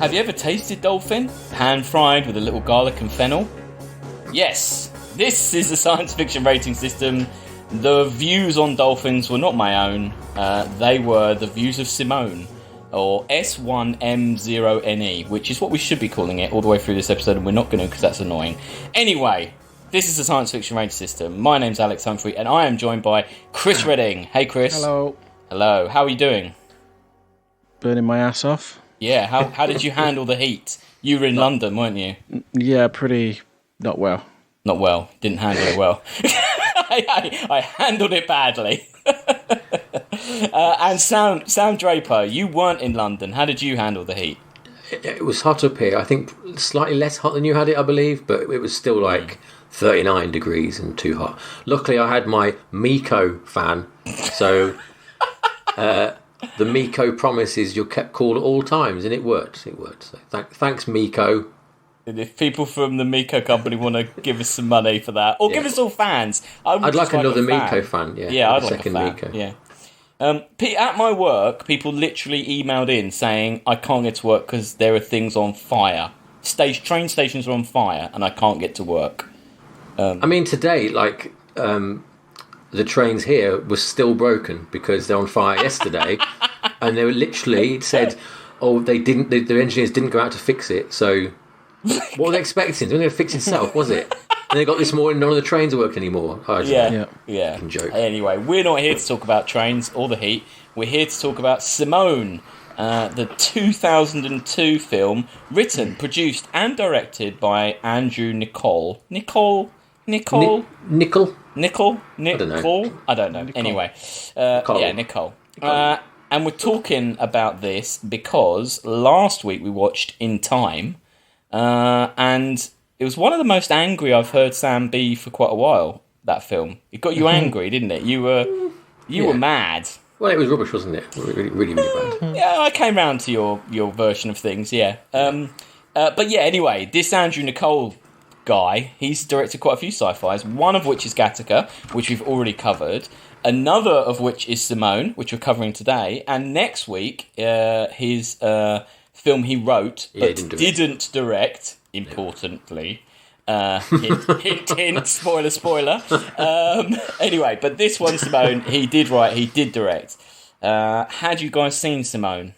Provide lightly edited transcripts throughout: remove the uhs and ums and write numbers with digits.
Have you ever tasted dolphin? Pan-fried with a little garlic and fennel? Yes, this is the science fiction rating system. The views on dolphins were not my own. They were the views of Simone, or S1M0NE, which is what we should be calling it all the way through this episode, and we're not going to because that's annoying. Anyway, this is the science fiction rating system. My name's Alex Humphrey, and I am joined by Chris Redding. Hey, Chris. Hello. Hello. How are you doing? Burning my ass off. Yeah, how did you handle the heat? You were in London, weren't you? Yeah, pretty not well. Not well. Didn't handle it well. I handled it badly. And Sam Draper, you weren't in London. How did you handle the heat? It was hot up here. I think slightly less hot than you had it, I believe, but it was still like 39 degrees and too hot. Luckily, I had my Miko fan, so the Miko promises you're kept cool at all times, and it worked. It worked. So thanks, Miko. And if people from the Miko company want to give us some money for that, or give us all fans, I'd like another Miko fan. Yeah, I'd like second a fan. Miko. Yeah. At my work, people literally emailed in saying I can't get to work because there are things on fire. Train stations are on fire, and I can't get to work. I mean, today, like the trains here were still broken because they're on fire yesterday, and they were literally it said, "Oh, they didn't. The engineers didn't go out to fix it." So, what were they expecting? It was going to fix itself, was it? And they got this morning, none of the trains are working anymore. Oh, yeah. Joke. Anyway, we're not here to talk about trains or the heat. We're here to talk about Simone, the 2002 film, written, produced, and directed by Andrew Niccol. Niccol? Niccol? I don't know. Anyway, Niccol. And we're talking about this because last week we watched In Time, and it was one of the most angry I've heard Sam be for quite a while, that film. It got you angry, didn't it? You were mad. Well, it was rubbish, wasn't it? Really, really, really bad. Yeah, I came round to your version of things, yeah. But yeah, anyway, this Andrew Niccol guy, he's directed quite a few sci-fis, one of which is Gattaca, which we've already covered, another of which is Simone, which we're covering today, and next week, his film he wrote, but didn't direct, importantly. Hint, spoiler. Anyway, but this one, Simone, he did write, he did direct. Had you guys seen Simone?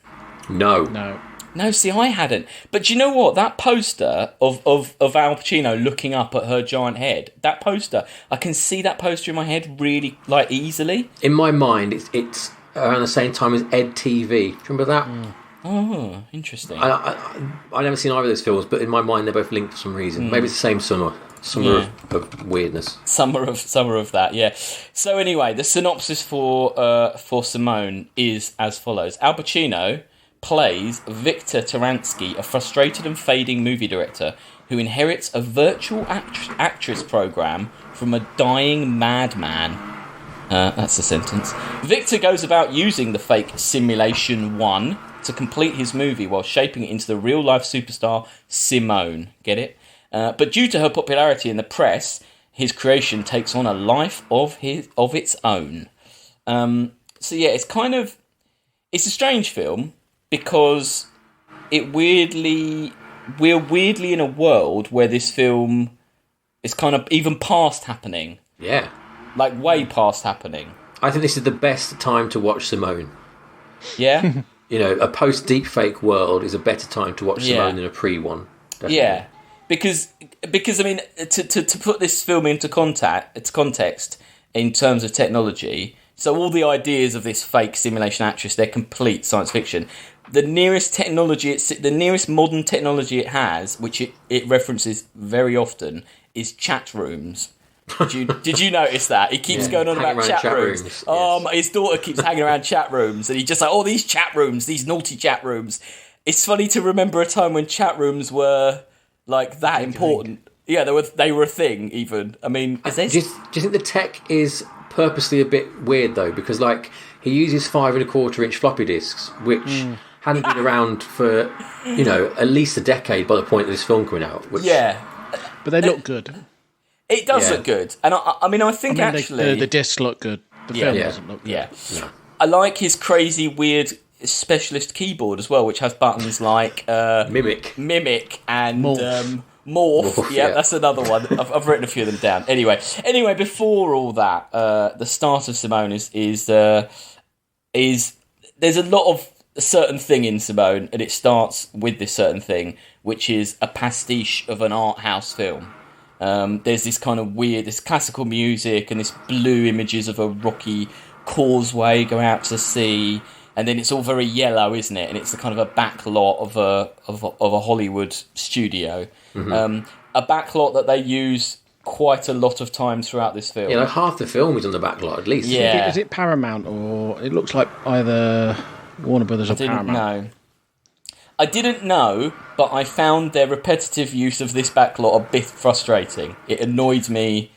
No, see, I hadn't. But do you know what? That poster of Al Pacino looking up at her giant head, that poster, I can see that poster in my head really, like, easily. In my mind, it's around the same time as Ed TV. Do you remember that? Oh, interesting. I've never seen either of those films, but in my mind they're both linked for some reason. Maybe it's the same summer of weirdness. Summer of that, yeah. So anyway, the synopsis for Simone is as follows. Al Pacino plays Victor Taransky, a frustrated and fading movie director who inherits a virtual actress program from a dying madman. That's the sentence. Victor goes about using the fake Simulation 1 to complete his movie while shaping it into the real-life superstar Simone. Get it? But due to her popularity in the press, his creation takes on a life of its own. So yeah, it's a strange film because we're weirdly in a world where this film is kind of even past happening. Yeah. Like way past happening. I think this is the best time to watch Simone. Yeah? You know, a post-deepfake world is a better time to watch Simone than a pre-one. Definitely. Yeah, because I mean, to put this film into context in terms of technology, so all the ideas of this fake simulation actress, they're complete science fiction. The nearest modern technology it has, which it references very often, is chat rooms. Did you notice that? He keeps going on about chat rooms. Yes. His daughter keeps hanging around chat rooms, and he's just like, these chat rooms, these naughty chat rooms. It's funny to remember a time when chat rooms were like that important. Yeah, they were a thing. Even I mean, do you think the tech is purposely a bit weird though? Because like he uses 5.25-inch floppy disks, which hadn't been around for at least a decade by the point of this film coming out. But they look good. It does look good, and I think actually the discs look good. The film doesn't look good. Yeah. No. I like his crazy, weird specialist keyboard as well, which has buttons like Mimic and Morph. Morph. Yeah, that's another one. I've written a few of them down. Anyway, before all that, the start of Simone is there's a lot of a certain thing in Simone, and it starts with this certain thing, which is a pastiche of an art house film. There's this kind of weird, this classical music and this blue images of a rocky causeway going out to the sea, and then it's all very yellow, isn't it? And it's the kind of a backlot of a Hollywood studio, a backlot that they use quite a lot of times throughout this film. Yeah, like half the film is on the backlot at least. Yeah. Is it Paramount, or it looks like either Warner Brothers or Paramount? Know. I didn't know, but I found their repetitive use of this backlot a bit frustrating. It annoyed me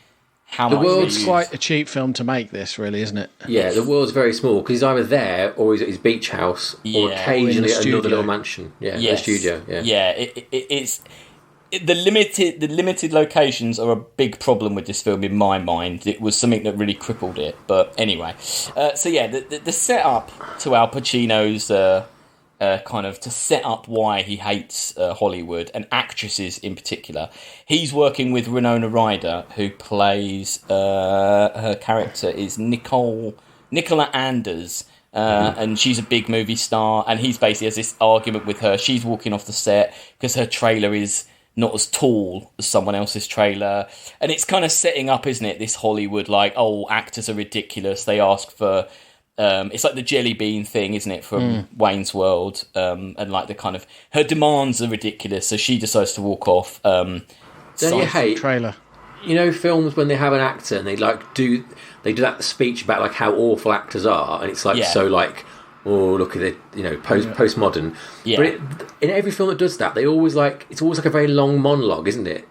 how much they It's used. quite a cheap film to make this, really, isn't it? Yeah, the world's very small because he's either there or he's at his beach house or Yeah. occasionally Or in the at another studio. little mansion. Yeah, the studio. Yeah. The limited locations are a big problem with this film in my mind. It was something that really crippled it. But anyway, the setup to Al Pacino's kind of to set up why he hates Hollywood and actresses in particular. He's working with Winona Ryder, who plays her character is Nicola Anders. And she's a big movie star, and he's basically has this argument with her. She's walking off the set because her trailer is not as tall as someone else's trailer, and it's kind of setting up, isn't it, this Hollywood, like, oh, actors are ridiculous, they ask for it's like the jelly bean thing, isn't it, from Wayne's World, and like the kind of, her demands are ridiculous, so she decides to walk off. Don't you hate Trailer. You know, films when they have an actor and they do that speech about like how awful actors are, and it's like so like, oh, look at it, you know, postmodern. Yeah. But in every film that does that, it's always like a very long monologue, isn't it?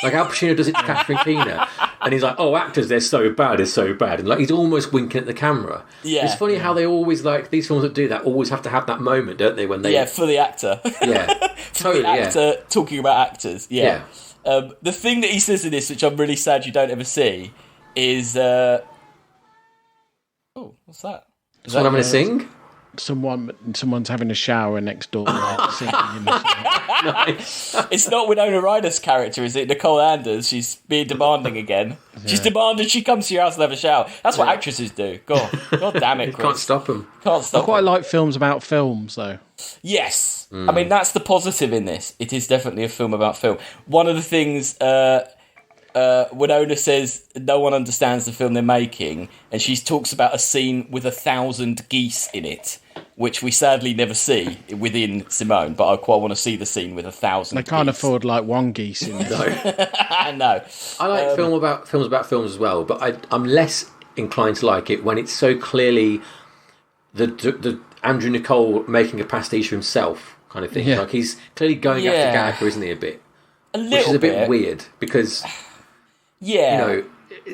Like Al Pacino does it to Catherine Keener, and he's like, "Oh, actors, they're so bad, and like he's almost winking at the camera. Yeah. It's funny how they always, like, these films that do that always have to have that moment, don't they? When they for the actor, totally, the actor talking about actors, yeah. The thing that he says in this, which I'm really sad you don't ever see, is what's that? Is that having a sing? Someone's having a shower next door. Singing in the Nice. It's not Winona Ryder's character, is it? Nicole Anders. She's being demanding again. She's demanding she comes to your house and have a shower. That's what actresses do. God damn it, Chris. Can't stop them. Can't stop. I quite them. like films about films, though. Yes. I mean, that's the positive in this. It is definitely a film about film. One of the things Winona says no one understands the film they're making, and she talks about a scene with 1,000 geese in it, which we sadly never see within Simone, but I quite want to see the scene with 1,000 They can't geese. afford like one geese in it. No. I like films about films as well, but I'm less inclined to like it when it's so clearly the Andrew Niccol making a pastiche himself kind of thing. Yeah. Like he's clearly going after Gattaca, isn't he? A bit, which is a bit weird because you know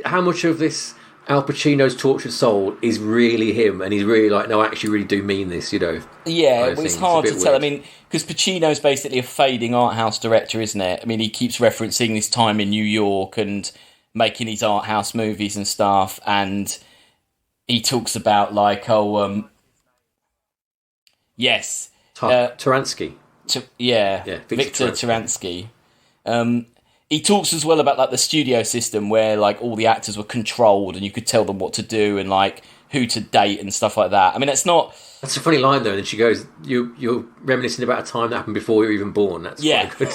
how much of this Al Pacino's tortured soul is really him, and he's really like, no, I actually really do mean this, you know. Yeah, it's hard to tell. Weird. I mean, because Pacino's basically a fading art house director, isn't it? I mean, he keeps referencing his time in New York and making his art house movies and stuff, and he talks about like, Taransky. Victor Taransky. He talks as well about like the studio system where like all the actors were controlled and you could tell them what to do and like who to date and stuff like that. I mean, that's a funny line though. And then she goes, "You're reminiscing about a time that happened before you were even born." That's quite good.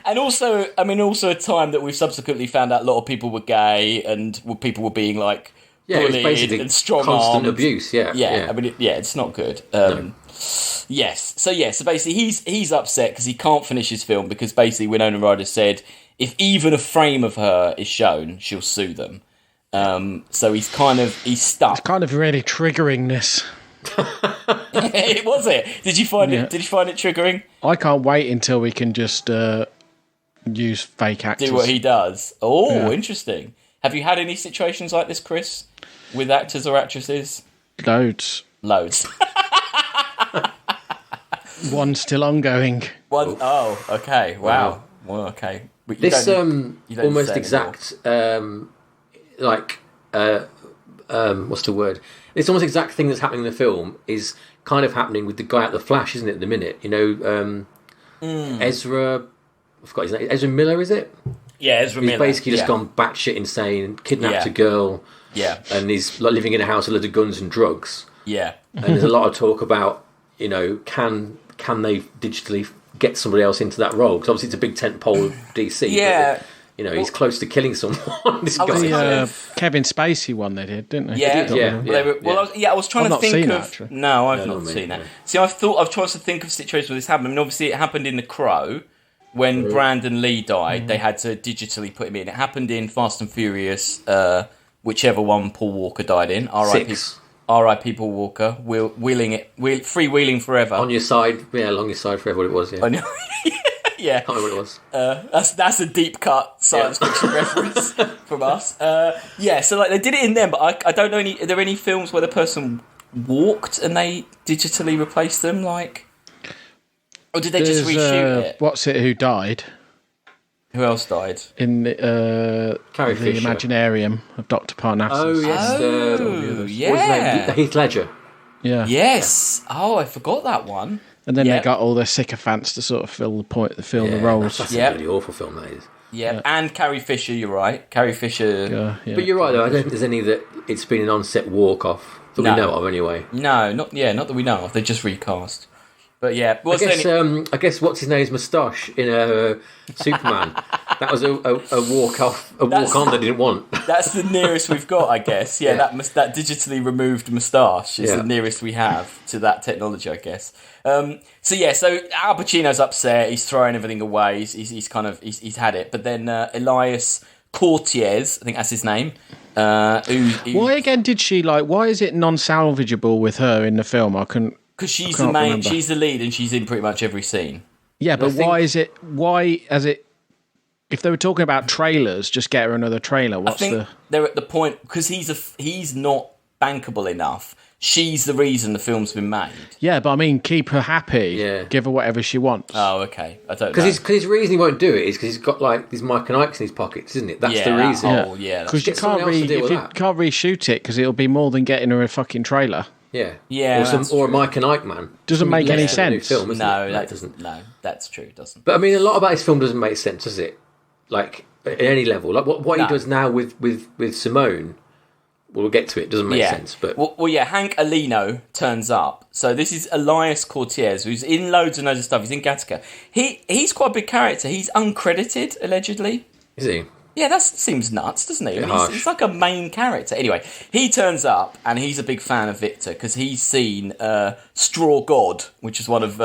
And also a time that we've subsequently found out a lot of people were gay and people were being like bullied and strong constant abuse. Yeah. I mean, it's not good. Yes. So basically he's upset because he can't finish his film because basically Winona Ryder said if even a frame of her is shown, she'll sue them. So he's stuck. It's kind of really triggering this. It was it. Did you find it? Did you find it triggering? I can't wait until we can just use fake actors. Do what he does. Oh, interesting. Have you had any situations like this, Chris, with actors or actresses? Loads. One still ongoing. Oh, okay. Wow. Well, okay. But This you don't almost say exact what's the word? This almost exact thing that's happening in the film is kind of happening with the guy at the Flash, isn't it? At the minute, Ezra, I forgot his name. Ezra Miller, is it? Yeah, Ezra Miller. He's basically just gone batshit insane, kidnapped a girl, and he's like living in a house with loads of guns and drugs. Yeah, and there's a lot of talk about, can they digitally get somebody else into that role? Because obviously it's a big tentpole of DC. Yeah. But, he's close to killing someone. This guy. Kevin Spacey one they did, didn't they? Yeah. I was trying to think of. No, I've not seen that. No. See, I've tried to think of situations where this happened. I mean, obviously, it happened in The Crow when Brandon Lee died. They had to digitally put him in. It happened in Fast and Furious, whichever one Paul Walker died in. R.I.P. Paul Walker, freewheeling forever. On your side, along your side forever. What it was, yeah. Yeah, I can't remember what it was. That's a deep cut science fiction reference from us. So like they did it in them, but I don't know any. Are there any films where the person walked and they digitally replaced them, like, or did they just reshoot it? What's it? Who died? Who else died? In the Imaginarium of Dr. Parnassus. Oh yes. Yeah. What's his name? Heath Ledger. Yeah. Yes. Oh, I forgot that one. And then they got all the sycophants to sort of fill the roles. That's a really awful film, that is. Yeah, and Carrie Fisher, you're right. Carrie Fisher. Yeah. But you're right, though. I don't think there's any that it's been an on-set walk-off that we know of, anyway. No, not that we know of. They just recast. But yeah, I guess what's his name's moustache in Superman. That was a walk-off, walk-on they didn't want. That's the nearest we've got, I guess. Yeah, that digitally removed moustache is the nearest we have to that technology, I guess. So Al Pacino's upset. He's throwing everything away. He's had it. But then Elias Cortez, I think that's his name. Why again did she why is it non-salvageable with her in the film? Because she's the main, remember. She's the lead, and she's in pretty much every scene. Yeah, but if they were talking about trailers, just get her another trailer. They're at the point, because he's not bankable enough. She's the reason the film's been made. Yeah, but I mean, keep her happy. Yeah. Give her whatever she wants. Oh, okay. I don't know. Because his reason he won't do it is because he's got these Mike and Ikes in his pockets, isn't it? That's the reason. Because you can't reshoot it, because it'll be more than getting her a fucking trailer. Yeah. Or a Mike and Ike man. Doesn't make any sense. Film, that doesn't. No, that's true. It doesn't. But I mean, a lot about his film doesn't make sense, does it? Like at any level, like what he does now with Simone. We'll get to it. Doesn't make sense, but Hank Alino turns up. So this is Elias Cortez, who's in loads and loads of stuff. He's in Gattaca. He's quite a big character. He's uncredited, allegedly. Is he? Yeah, that seems nuts, doesn't he? He's like a main character. Anyway, he turns up, and he's a big fan of Victor because he's seen Straw God, which is one of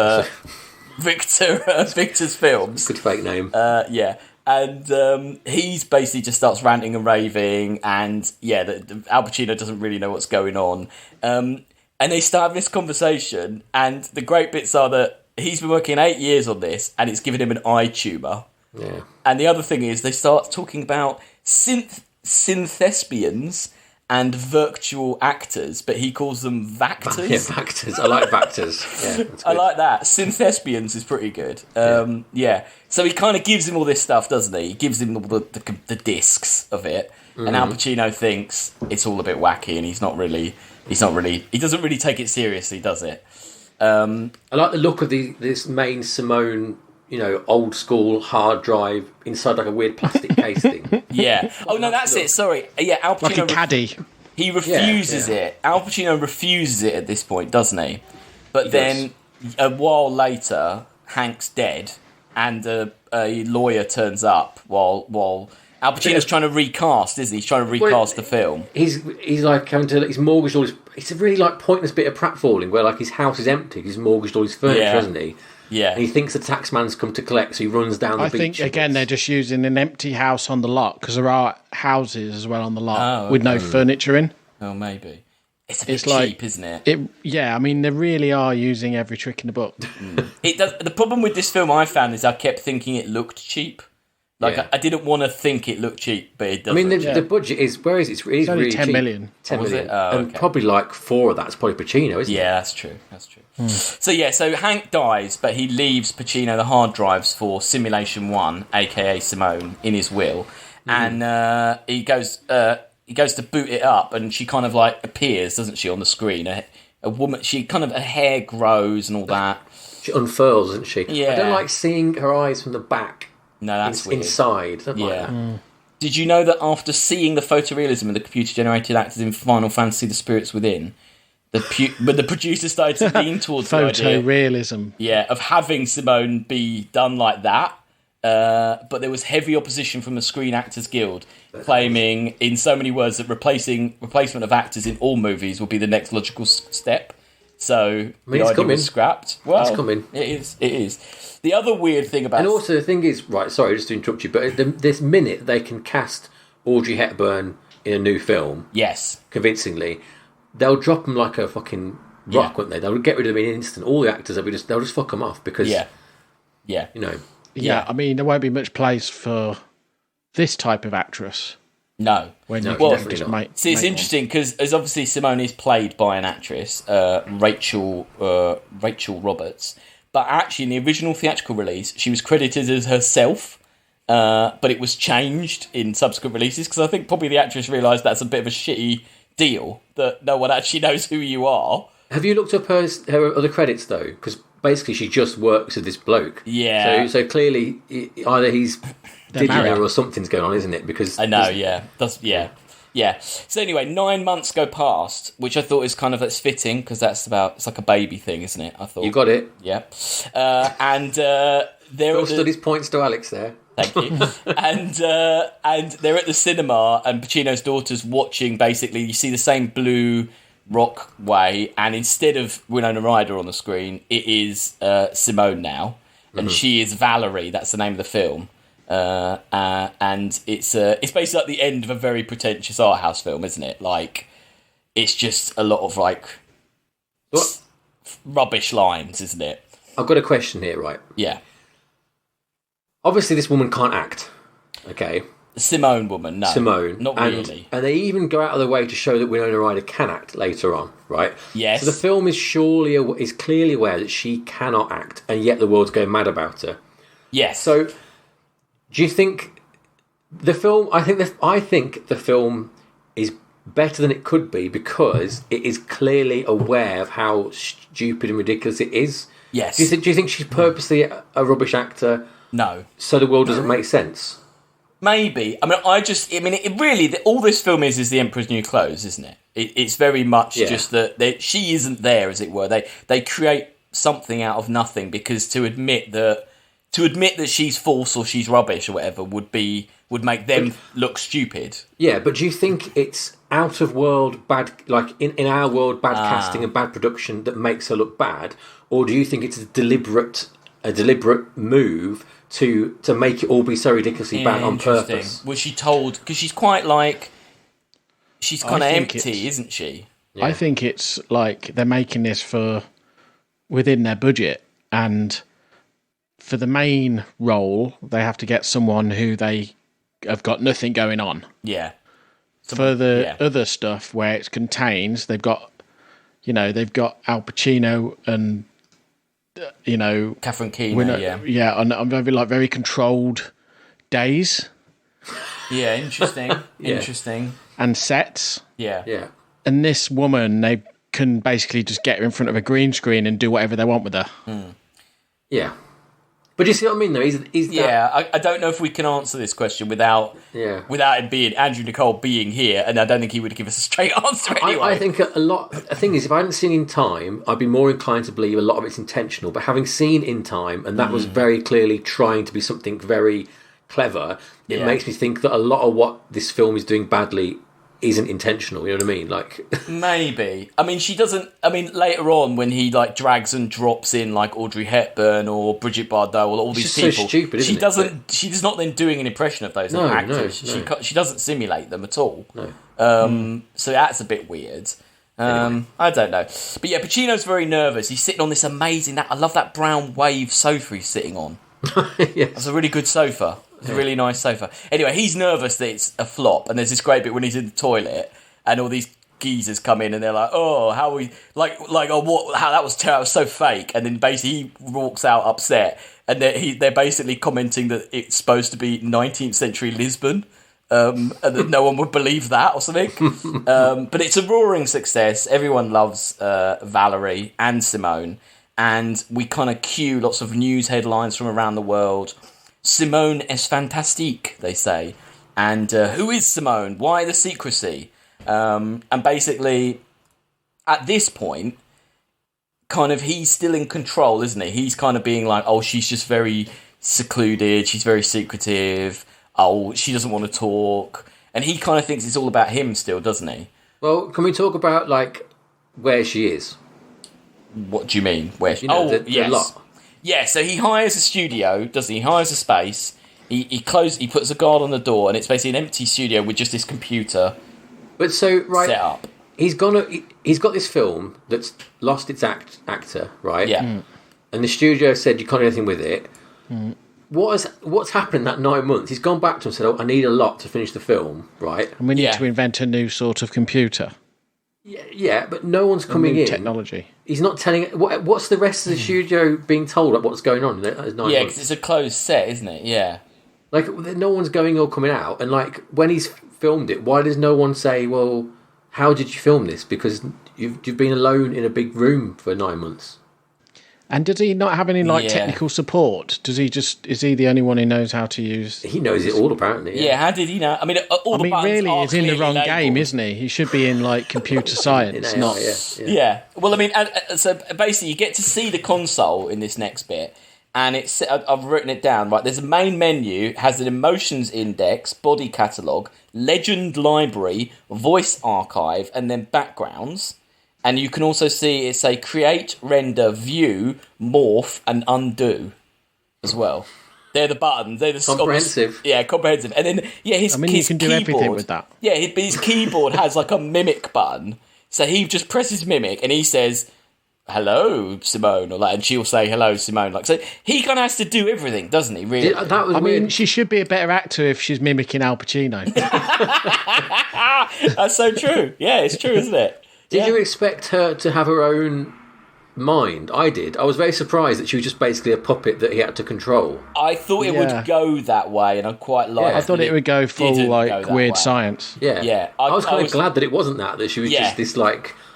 Victor's films. Good fake name. Yeah. And he's basically just starts ranting and raving, and Al Pacino doesn't really know what's going on. And they start having this conversation, and the great bits are that he's been working 8 years on this, and it's given him an eye tumour. Yeah. And the other thing is they start talking about synthespians and virtual actors, but he calls them vactors. Yeah, vactors. I like vactors. Yeah, I like that. Synthespians is pretty good. So he kind of gives him all this stuff, doesn't he? He gives him all the discs of it, and Al Pacino thinks it's all a bit wacky, and he doesn't really take it seriously, does it? I like the look of this main Simone. Old school hard drive inside like a weird plastic case thing. Yeah. Oh no, that's it. Sorry. Yeah, Al Pacino. Like a caddy. He refuses it. Al Pacino refuses it at this point, doesn't he? But then a while later, Hank's dead, and a lawyer turns up while Al Pacino's trying to recast, isn't he? He's trying to recast the film. He's like having to. He's mortgaged all his. It's a really pointless bit of pratfalling where his house is empty. He's mortgaged all his furniture, hasn't he? Yeah. And he thinks the taxman's come to collect, so he runs down the beach. I think, again, they're just using an empty house on the lot, because there are houses as well on the lot with no furniture in. Oh, maybe. It's a bit cheap, isn't it? I mean, they really are using every trick in the book. It does. The problem with this film I found is I kept thinking it looked cheap. I didn't want to think it looked cheap, but it doesn't. I mean, the budget is... Where is it? It's really 10 cheap. million. 10 million. And probably 4 of that's probably Pacino, isn't it? Yeah, that's true. So Hank dies, but he leaves Pacino the hard drives for Simulation 1, a.k.a. Simone, in his will. And he goes to boot it up, and she kind of appears, doesn't she, on the screen. a woman. She kind of her hair grows and all that. She unfurls, doesn't she? Yeah. I don't like seeing her eyes from the back. No, that's weird. Inside. I don't like that. Did you know that after seeing the photorealism of the computer-generated actors in Final Fantasy: The Spirits Within, but the producer started to lean towards the idea, photorealism, of having Simone be done like that. But there was heavy opposition from the Screen Actors Guild, claiming, in so many words, that replacement of actors in all movies will be the next logical step. So the idea was scrapped. Well, it's coming. It is. The other weird thing about... And also the thing is, right, sorry, just to interrupt you, but this minute they can cast Audrey Hepburn in a new film... Yes. ...convincingly, they'll drop them like a fucking rock, won't they? They'll get rid of them in an instant. All the actors, they'll just fuck them off because... Yeah. You know... Yeah, I mean, there won't be much place for this type of actress. No. Definitely not. See, it's interesting because as obviously Simone is played by an actress, Rachel Roberts, but actually in the original theatrical release, she was credited as herself, but it was changed in subsequent releases because I think probably the actress realised that's a bit of a shitty deal, that no one actually knows who you are. Have you looked up her other credits, though? Because basically she just works with this bloke. Yeah. So clearly, either he's digging her or something's going on, isn't it? Because I know, yeah. So anyway, 9 months go past, which I thought is kind of fitting because it's like a baby thing, isn't it? I thought you got it. Yeah. And there Phil stood his points to Alex there. Thank you. and they're at the cinema, and Pacino's daughter's watching. Basically, you see the same blue rock way, and instead of Winona Ryder on the screen, it is Simone now, and she is Valerie. That's the name of the film. And it's basically like the end of a very pretentious art house film, isn't it? Like, it's just a lot of rubbish lines, isn't it? I've got a question here, right? Yeah. Obviously, this woman can't act. Okay. The Simone woman, no. Simone. Not really. And they even go out of their way to show that Winona Ryder can act later on, right? Yes. So the film is clearly aware that she cannot act, and yet the world's going mad about her. Yes. So, do you think the film... I think the film is better than it could be because it is clearly aware of how stupid and ridiculous it is. Yes. Do you think she's purposely a rubbish actor? No. So the world doesn't make sense? Maybe. It really, all this film is the Emperor's New Clothes, isn't it? It's very much just that she isn't there, as it were. They create something out of nothing because to admit that she's false or she's rubbish or whatever would make them look stupid. Yeah, but do you think it's out of world bad, like in our world, bad casting and bad production that makes her look bad, or do you think it's a deliberate move to make it all be so ridiculously bad on purpose? Was she told? Because she's quite she's kind of empty, isn't she? Yeah. I think it's like they're making this for within their budget, and for the main role, they have to get someone who they have got nothing going on. Yeah. For the other stuff where it's contains, they've got Al Pacino and Catherine Keener, on very controlled days. Yeah, interesting. Interesting. And sets. Yeah. And this woman, they can basically just get her in front of a green screen and do whatever they want with her. Yeah. But you see what I mean, though? I don't know if we can answer this question without it being Andrew Niccol being here, and I don't think he would give us a straight answer anyway. I think the thing is, if I hadn't seen In Time, I'd be more inclined to believe a lot of it's intentional. But having seen In Time, and that was very clearly trying to be something very clever, it makes me think that a lot of what this film is doing badly isn't intentional, you know what I mean? Like maybe. I mean, she doesn't. I mean, later on when he drags and drops in Audrey Hepburn or Bridget Bardot or all these people, so stupid, isn't she doesn't. She's not then doing an impression of those actors. No. She doesn't simulate them at all. No. So that's a bit weird. Anyway. I don't know, but yeah, Pacino's very nervous. He's sitting on this amazing. I love that brown wave sofa he's sitting on. Yes. It's a really good sofa. It's a really nice sofa. Anyway, he's nervous that it's a flop, and there's this great bit when he's in the toilet, and all these geezers come in, and they're like, "Oh, how we how that was so fake," and then basically he walks out upset, and they're basically commenting that it's supposed to be 19th century Lisbon, and that no one would believe that or something. But it's a roaring success. Everyone loves Valerie and Simone, and we kind of cue lots of news headlines from around the world. Simone est fantastique, they say. And who is Simone? Why the secrecy? And basically, at this point, kind of he's still in control, isn't he? He's kind of being like, oh, she's just very secluded, she's very secretive, oh, she doesn't want to talk. And he kind of thinks it's all about him still, doesn't he? Well, can we talk about, like, where she is? What do you mean? Where? You know, the lot. Yeah, so he hires a studio, doesn't he? He hires a space. He puts a guard on the door, and it's basically an empty studio with just this computer. But so set up. He's got this film that's lost its actor, right? Yeah. And the studio said you can't do anything with it. What's happened in that 9 months? He's gone back to him and said, "Oh, I need a lot to finish the film, right?" And we need to invent a new sort of computer. Yeah, but no one's coming in. Technology. He's not telling. What's the rest of the studio being told about what's going on in those 9 months? Yeah, because it's a closed set, isn't it? Yeah. Like, no one's going or coming out. And, like, when he's filmed it, why does no one say, well, how did you film this? Because you've been alone in a big room for 9 months. And does he not have any, technical support? Is he the only one who knows how to use... He knows it all, apparently. Yeah, how did he know? I mean, really, he's in the wrong game, isn't he? He should be in, computer science, not... Yeah. Well, I mean, so basically you get to see the console in this next bit. And I've written it down, right? There's a main menu, has an emotions index, body catalogue, legend library, voice archive, and then backgrounds. And you can also see it say create, render, view, morph, and undo as well. They're the buttons. They're the comprehensive. Comprehensive. And then his you can do keyboard, everything with that. Yeah, his keyboard has like a mimic button. So he just presses mimic and he says, "Hello, Simone," and she'll say, "Hello, Simone." So he kind of has to do everything, doesn't he? Really? That was weird. mean, she should be a better actor if she's mimicking Al Pacino. That's so true. Yeah, it's true, isn't it? Did you expect her to have her own mind? I did. I was very surprised that she was just basically a puppet that he had to control. I thought it would go that way, and I quite liked it. I thought it would go full weird science. Yeah. I was kind of glad that it wasn't that she was just this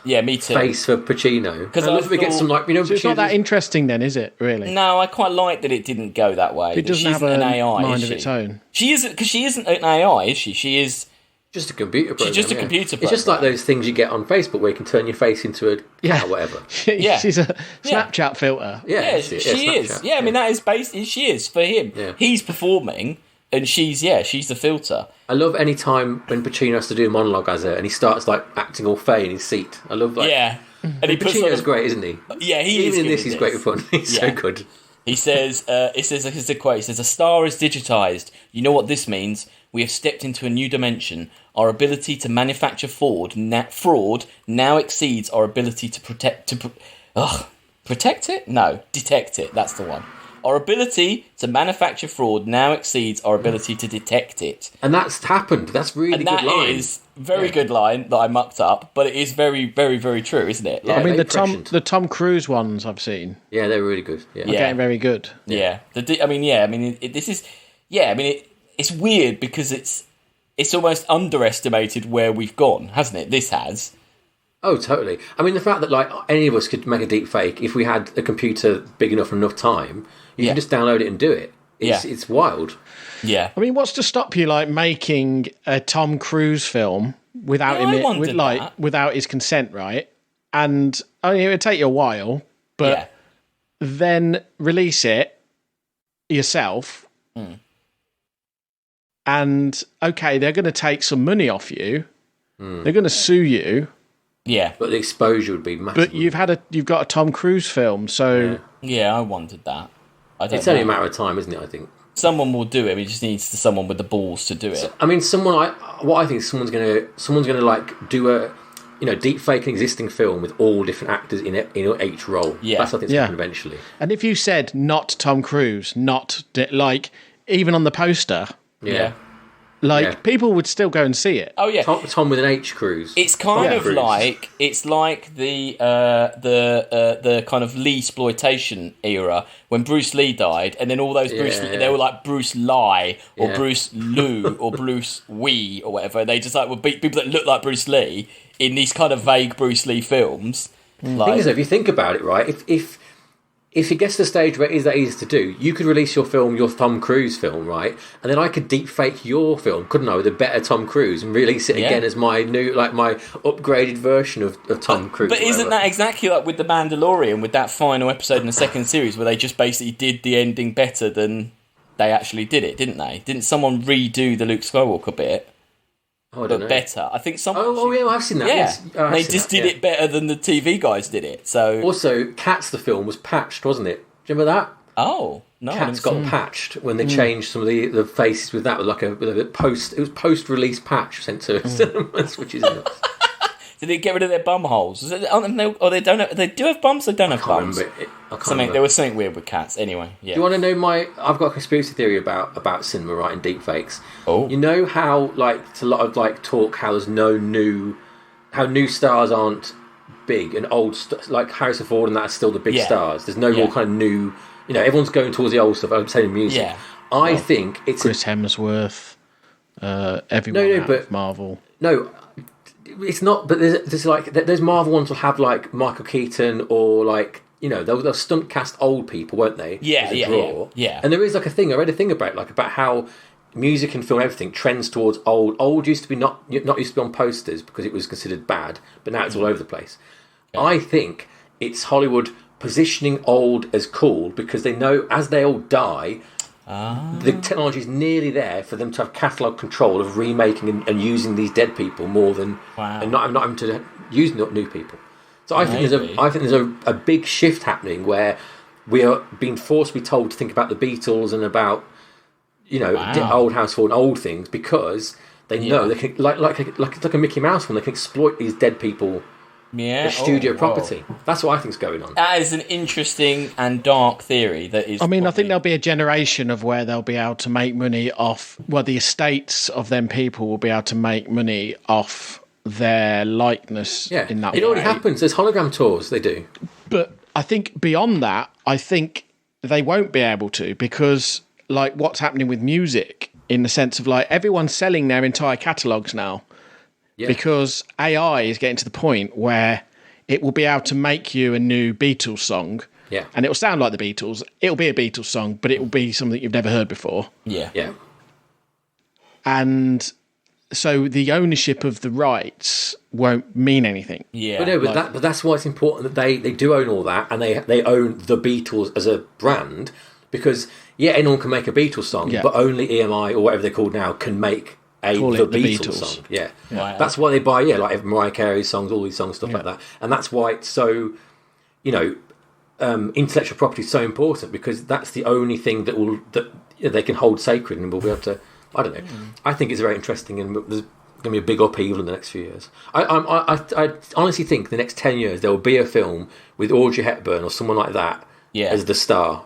me too. face for Pacino. Because I love if we get some so it's not that interesting then, is it? Really? No, I quite like that it didn't go that way. It doesn't have an AI mind of its own. She isn't, because she isn't an AI, is she? She is just a computer program. She's just a computer program. It's just like those things you get on Facebook where you can turn your face into a cat or whatever. She's a Snapchat filter. Yeah, she is. Yeah, I mean that is she is for him. Yeah. He's performing. And she's the filter. I love any time when Pacino has to do a monologue as her, and he starts acting all fey in his seat. I love and Pacino's great, isn't he? Yeah, he is. Even in this, he's great fun. He's so good. He says, "Here's a quote. He says, a star is digitized. You know what this means? We have stepped into a new dimension. Our ability to manufacture fraud now exceeds our ability to protect it. No, detect it. That's the one." Our ability to manufacture fraud now exceeds our ability to detect it. And that's happened. That's really good line. That is very good line that I mucked up, but it is very, very, very true, isn't it? I mean, the Tom Cruise ones I've seen. Yeah, they're really good. Yeah, getting very good. Yeah. It's weird because it's almost underestimated where we've gone, hasn't it? This has. Oh, totally. I mean, the fact that any of us could make a deep fake if we had a computer big enough and enough time, you can just download it and do it. It's wild. Yeah. I mean, what's to stop you making a Tom Cruise film without him without his consent, right? And it would take you a while, but then release it yourself. And they're going to take some money off you. They're going to sue you. Yeah, but the exposure would be massive. But you've got a Tom Cruise film, so I wonted that. It's only a matter of time, isn't it? I think someone will do it. It just needs someone with the balls to do it. So, I mean, someone's going to do a deep fake an existing film with all different actors in each role. Yeah, that's what I think happen eventually. And if you said not Tom Cruise, not even on the poster, Like, people would still go and see it. Oh yeah, Tom with an H cruise. it's kind of Cruise. like the kind of Lee exploitation era when Bruce Lee died, and then all those they were like Bruce Lie or Bruce Lou or Bruce Wee or whatever. They just like were people that look like Bruce Lee in these kind of vague Bruce Lee films. The thing is, if you think about it, right, if it gets to the stage where it is that easy to do, you could release your Tom Cruise film, right, and then I could deep fake your film, couldn't I, with a better Tom Cruise and release it again as my new, like my upgraded version of Tom Cruise. But isn't that exactly like with The Mandalorian, with that final episode in the second series where they just basically did the ending better than they actually did it, didn't they? Didn't someone redo the Luke Skywalker bit? Oh, I don't know. Better. I think someone. Oh, yeah, I've seen that. Yeah, yes. they just did it better than the TV guys did it. So also, Cats the film was patched, wasn't it? Do you remember that? Oh no, Cats got patched when they changed some of the faces with that, with a post. It was post-release patch sent to cinemas, which is nuts. Did they get rid of their bum holes? They don't have, they do have bums. They don't have bums. There was something weird with Cats. Anyway, yeah. Do you want to know I've got a conspiracy theory about cinema, right, and deepfakes. Oh, you know how it's a lot of talk how there's how new stars aren't big and old like Harrison Ford and that are still the big stars. There's no more kind of new. Everyone's going towards the old stuff. I'm saying music. Yeah. I think it's Chris Hemsworth. Everyone but Marvel. No. It's not, but there's Marvel ones will have like Michael Keaton or they'll stunt cast old people, won't they? Yeah. And there is a thing. I read a thing about how music and film, everything trends towards old. Old used to be not used to be on posters because it was considered bad, but now it's all over the place. Yeah. I think it's Hollywood positioning old as cool because they know as they all die. The technology is nearly there for them to have catalogue control of remaking and using these dead people more than and not having to use new people. So I think there's a big shift happening where we are being forced to be told to think about the Beatles and about old household and old things because they know they can like a Mickey Mouse film. They can exploit these dead people. Yeah, studio property. That's what I think's going on. That is an interesting and dark theory. That is. I mean, I think there'll be a generation of where they'll be able to make money off. Well, the estates of them people will be able to make money off their likeness. Yeah, in that it already happens. There's hologram tours. They do. But I think beyond that, I think they won't be able to because, like, what's happening with music in the sense of everyone's selling their entire catalogues now. Yeah. Because AI is getting to the point where it will be able to make you a new Beatles song. Yeah. And it will sound like the Beatles. It'll be a Beatles song, but it will be something you've never heard before. Yeah. Yeah. And so the ownership of the rights won't mean anything. Yeah. But that's why it's important that they do own all that and they own the Beatles as a brand because, anyone can make a Beatles song, but only EMI or whatever they're called now can make the Beatles song. Yeah. Wow. That's why they buy, like Mariah Carey's songs, all these songs, stuff like that. And that's why it's so, intellectual property is so important because that's the only thing that they can hold sacred and we'll be able to, I don't know. I think it's very interesting and there's going to be a big upheaval in the next few years. I honestly think the next 10 years there will be a film with Audrey Hepburn or someone like that as the star,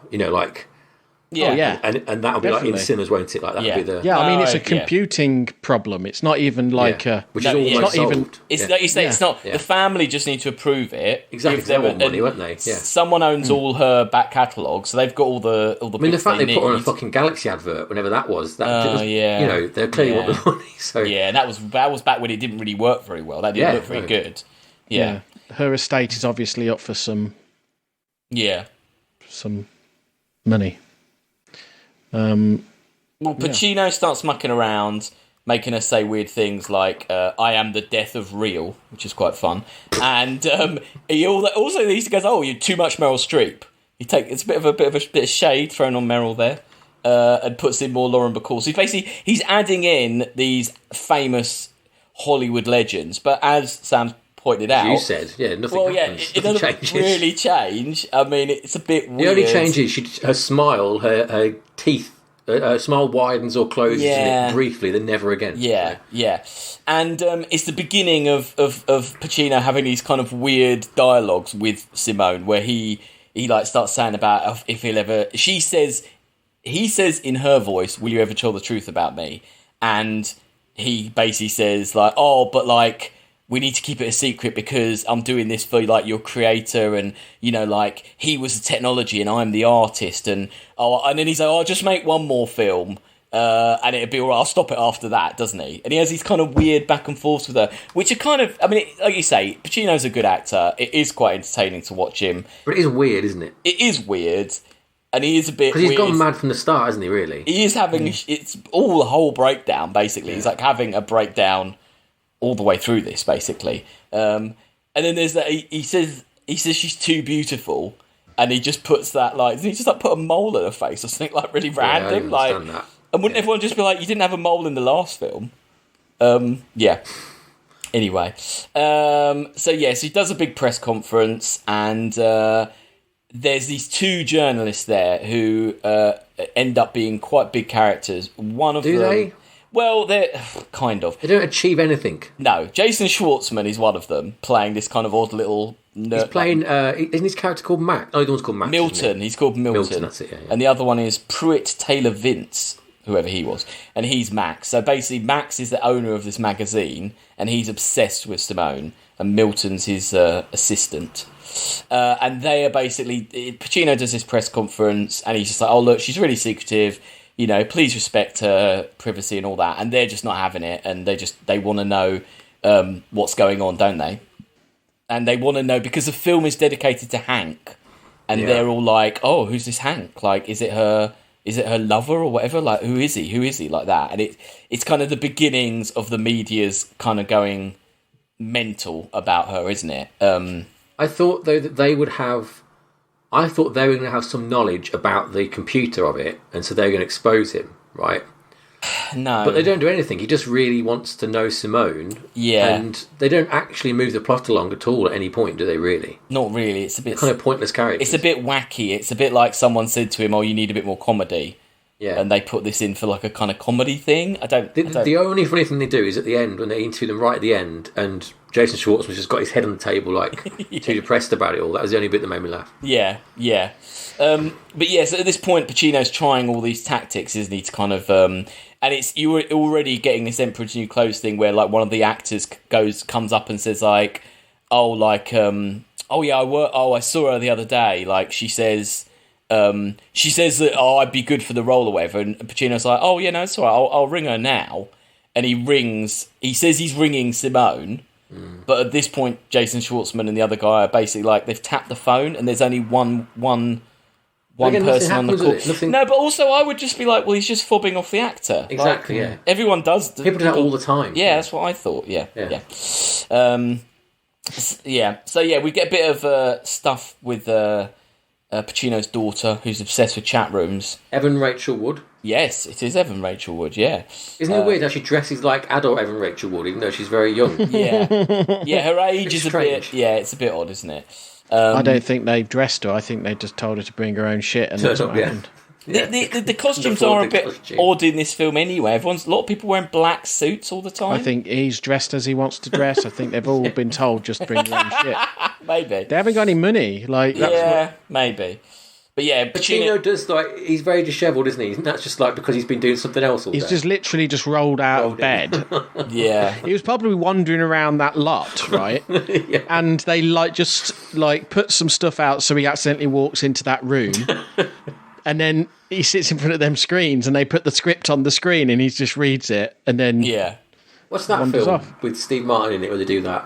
Yeah, and that'll be in cinemas, won't it? Like that'll be the I mean, it's a computing problem. It's not even which is almost solved. It's like you say, it's not. The family just need to approve it. Exactly, they want money, won't they? Yeah. Someone owns all her back catalogue, so they've got all the. I mean, the fact they put on a fucking Galaxy advert, whenever that was, they clearly want the money. So that was back when it didn't really work very well. That didn't look very good. Yeah, her estate is obviously up for some money. Pacino starts mucking around, making her say weird things like "I am the death of real," which is quite fun. And he also goes, "Oh, you're too much Meryl Streep." It's a bit of shade thrown on Meryl there, and puts in more Lauren Bacall. So he's adding in these famous Hollywood legends, but as Sam pointed out, you said, nothing happens. It doesn't really change. I mean, it's a bit weird. The only change is her smile, her teeth, her smile widens or closes briefly, then never again. Yeah. And it's the beginning of Pacino having these kind of weird dialogues with Simone, where he starts saying about if he'll ever. He says in her voice, "Will you ever tell the truth about me?" and he basically says like, oh, but like, we need to keep it a secret because I'm doing this for like your creator, and you know, like he was the technology and I'm the artist, and then he's like, I'll just make one more film, and it'll be all right. I'll stop it after that, doesn't he? And he has these kind of weird back and forths with her, which are kind of, I mean, like you say, Pacino's a good actor. It is quite entertaining to watch him, but it is weird, isn't it? It is weird, and he is a bit. Because he's gone mad from the start, hasn't he? Really, he is having. It's all the whole breakdown. Basically, he's like having a breakdown all the way through this, basically. And then there's that. He says she's too beautiful, and he just puts that like he just like put a mole in her face or something like really random. I understand that. And wouldn't everyone just be like, you didn't have a mole in the last film? Yeah. Anyway, so he does a big press conference, and there's these two journalists there who end up being quite big characters. One of them. Do they? Well, they're kind of. They don't achieve anything. No, Jason Schwartzman is one of them, playing this kind of odd little nerd. He's playing. Isn't his character called Max? Oh, the one's called Max. Milton. He's called Milton. Milton, that's it. Yeah. And the other one is Pruitt Taylor Vince, whoever he was, and he's Max. So basically, Max is the owner of this magazine, and he's obsessed with Simone, and Milton's his assistant. And they are basically. Pacino does this press conference, and he's just like, "Oh look, she's really secretive. You know, please respect her privacy and all that." And they're just not having it, and they want to know what's going on, don't they? And they want to know because the film is dedicated to Hank, and they're all like, "Oh, who's this Hank? Like, is it her lover or whatever? Like, who is he? Like that?" And it's kind of the beginnings of the media's kind of going mental about her, isn't it? I thought though that they would have. I thought they were going to have some knowledge about the computer of it, and so they're going to expose him, right? No. But they don't do anything. He just really wants to know Simone. Yeah. And they don't actually move the plot along at all at any point, do they, really? Not really. It's a bit... kind of pointless characters. It's a bit wacky. It's a bit like someone said to him, oh, you need a bit more comedy. Yeah. And they put this in for like a kind of comedy thing. The only funny thing they do is at the end, when they interview them right at the end, and Jason Schwartzman's just got his head on the table, like, too depressed about it all. That was the only bit that made me laugh. Yeah. But yeah, so at this point, Pacino's trying all these tactics, isn't he, to kind of... and you were already getting this Emperor's New Clothes thing where, like, one of the actors comes up and says, like, oh, like, I saw her the other day. Like, she says that, oh, I'd be good for the role or whatever. And Pacino's like, oh, yeah, no, it's all right. I'll ring her now. And he says he's ringing Simone. But at this point, Jason Schwartzman and the other guy are basically like, they've tapped the phone and there's only one person on the call. No, but also I would just be like, well, he's just fobbing off the actor. Exactly, like, everyone does. People do that all the time. Yeah, that's what I thought. Yeah. So we get a bit of stuff with Pacino's daughter, who's obsessed with chat rooms. Evan Rachel Wood. Yes, it is Evan Rachel Wood, yeah. Isn't it weird how she dresses like adult Evan Rachel Wood, even though she's very young? Yeah, her age is strange. A bit... Yeah, it's a bit odd, isn't it? I don't think they've dressed her. I think they just told her to bring her own shit, and that's what happened. The costumes are a bit odd in this film anyway. A lot of people wearing black suits all the time. I think he's dressed as he wants to dress. I think they've all been told just bring your own shit. Maybe. They haven't got any money. Maybe. But yeah, Pacino does, like, he's very dishevelled, isn't he? That's just like because he's been doing something else all day. He's just literally just rolled out of bed. Yeah. He was probably wandering around that lot, right? Yeah. And they just put some stuff out so he accidentally walks into that room. And then he sits in front of them screens and they put the script on the screen and he just reads it and then What's that film with Steve Martin in it where they do that?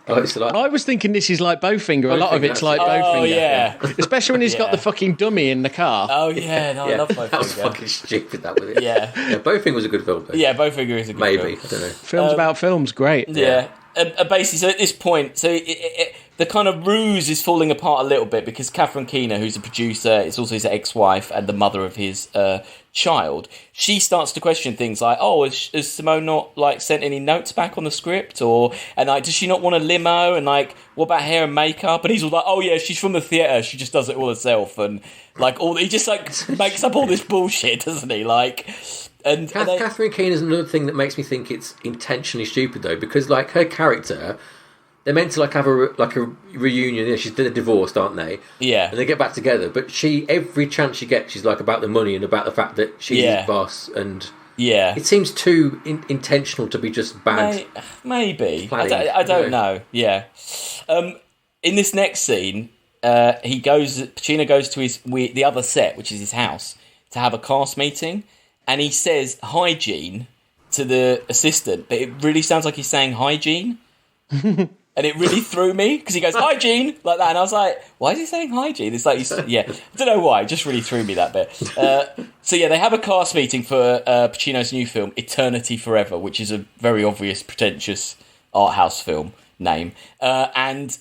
I was thinking this is like Bowfinger. A lot of it's like Bowfinger. Oh, yeah. Especially when he's got the fucking dummy in the car. Oh, yeah. No, I love Bowfinger. That was fucking stupid, that was it. Yeah. Bowfinger was a good film, though. Yeah, Bowfinger is a good film. Maybe, I don't know. Films about films, great. Yeah. Basically, so at this point, the kind of ruse is falling apart a little bit because Catherine Keener, who's a producer, is also his ex-wife and the mother of his child. She starts to question things like, "Oh, has Simone not sent any notes back on the script, and does she not want a limo? And what about hair and makeup?" And he's all like, "Oh yeah, she's from the theatre. She just does it all herself." And he just makes up all this bullshit, doesn't he? Catherine Keener is another thing that makes me think it's intentionally stupid, though, because her character, they're meant to have a reunion. She's divorced, aren't they? Yeah. And they get back together, but every chance she gets, she's about the money and about the fact that she's his boss, and Yeah. It seems too intentional to be just bad. Maybe. Planning, I don't know. Yeah. In this next scene, Pacino goes to the other set, which is his house, to have a cast meeting, and he says hygiene to the assistant, but it really sounds like he's saying hygiene. And it really threw me, because he goes, hygiene, like that. And I was like, why is he saying hygiene? It's like, I don't know why. It just really threw me, that bit. So, they have a cast meeting for Pacino's new film, Eternity Forever, which is a very obvious, pretentious art house film name. And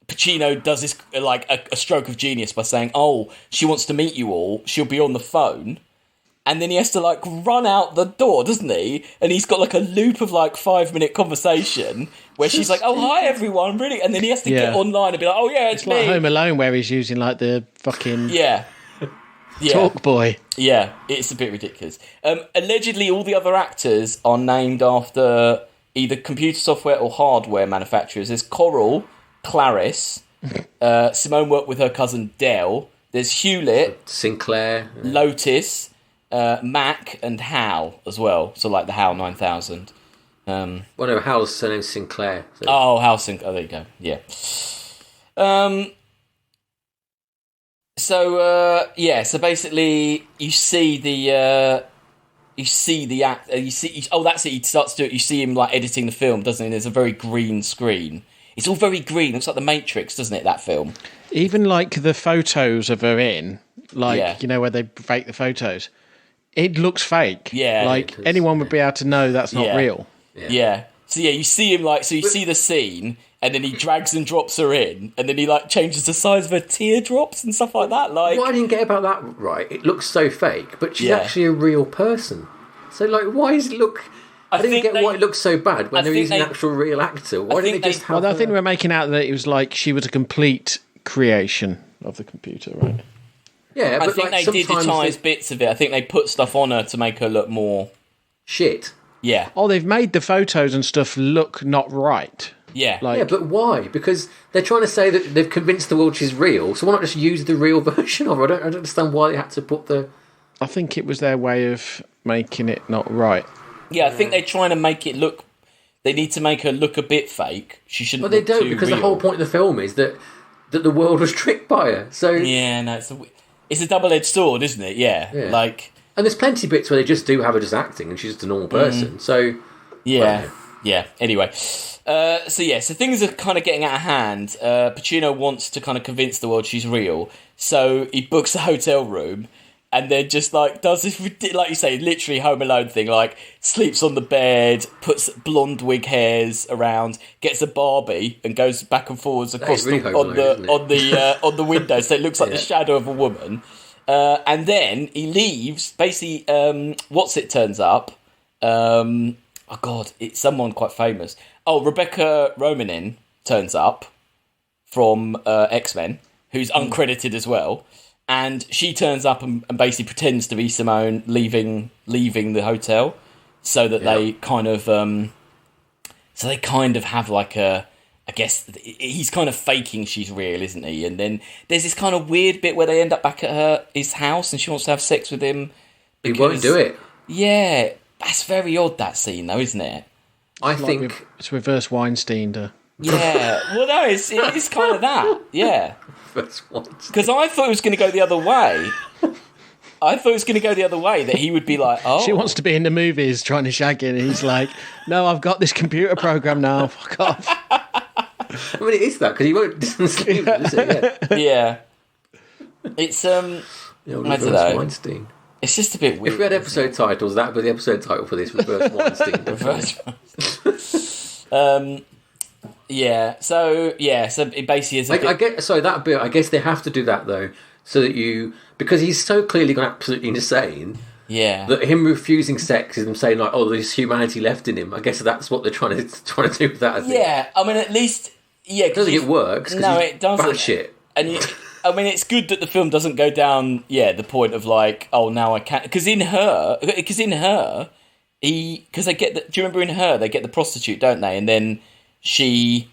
Pacino does this, like, a stroke of genius by saying, oh, she wants to meet you all. She'll be on the phone. And then he has to, like, run out the door, doesn't he? And he's got, like, a loop of, like, 5-minute conversation where she's like, oh, hi, everyone, really? And then he has to get online and be like, oh, yeah, it's me. Like Home Alone, where he's using, like, the fucking... Yeah. Talk boy. Yeah, it's a bit ridiculous. Allegedly, all the other actors are named after either computer software or hardware manufacturers. There's Coral, Clarice, Simone worked with her cousin Dell. There's Hewlett, Sinclair, Lotus... Mac and Hal as well, so like the Hal 9000. Well, no, Hal's surname's Sinclair. So. Oh, Hal Sinclair. Oh, there you go. Yeah. So basically, you see the act. That's it. He starts to do it. You see him like editing the film, doesn't he? There's a very green screen. It's all very green. It looks like The Matrix, doesn't it? That film. Even like the photos of her in, like where they fake the photos. It looks fake. Yeah. Like, anyone would be able to know that's not real. Yeah. So, you see him, like... So, you see the scene, and then he drags and drops her in, and then he, like, changes the size of her teardrops and stuff like that. Like, what I didn't get about that, right, it looks so fake, but she's actually a real person. So, like, why does it look... I didn't get why it looks so bad when they're using an actual real actor. Why didn't they just have I think we're making out that it was like she was a complete creation of the computer, right? Yeah, but I think they digitise bits of it. I think they put stuff on her to make her look more... shit. Yeah. Oh, they've made the photos and stuff look not right. Yeah. Yeah, but why? Because they're trying to say that they've convinced the world she's real, so why not just use the real version of her? I don't understand why they had to put the... I think it was their way of making it not right. Yeah, I think they're trying to make it look... They need to make her look a bit fake. She shouldn't look too real. But they don't, because the whole point of the film is that the world was tricked by her, so... Yeah, no, it's a double-edged sword, isn't it? Yeah. Like... And there's plenty of bits where they just do have her just acting and she's just a normal person, so... Yeah, anyway. So things are kind of getting out of hand. Pacino wants to kind of convince the world she's real, so he books a hotel room and then just, like, does this, like you say, literally Home Alone thing, like, sleeps on the bed, puts blonde wig hairs around, gets a Barbie and goes back and forwards across really on the window, so it looks like the shadow of a woman. And then he leaves. Basically, What's-It turns up. Oh, God, it's someone quite famous. Oh, Rebecca Romijn turns up from X-Men, who's uncredited as well. And she turns up and basically pretends to be Simone leaving the hotel, so that they kind of have like a... I guess he's kind of faking she's real, isn't he? And then there's this kind of weird bit where they end up back at his house and she wants to have sex with him. He won't do it. Yeah, that's very odd, that scene, though, isn't it? I think... It's reverse Weinstein. Yeah, well, no, it is kind of that, yeah. Because I thought it was going to go the other way. That he would be like, oh... She wants to be in the movies trying to shag him, and he's like, no, I've got this computer program now, fuck off. I mean, it is that, because he won't sleep, is it? Yeah. It's, I don't know. Weinstein. It's just a bit weird. If we had episode titles, that would be the episode title for this, Reverse Weinstein. So it basically is that bit, I guess they have to do that, though, so that because he's so clearly gone absolutely insane, that him refusing sex is them saying, like, oh, there's humanity left in him. I guess that's what they're trying to do with that, I think. Yeah, I mean, at least... Yeah, I don't think it works. No, it doesn't. Shit. And I mean, it's good that the film doesn't go down, the point of like, oh, now I can't. Because in her, they get do you remember in her, they get the prostitute, don't they? And then she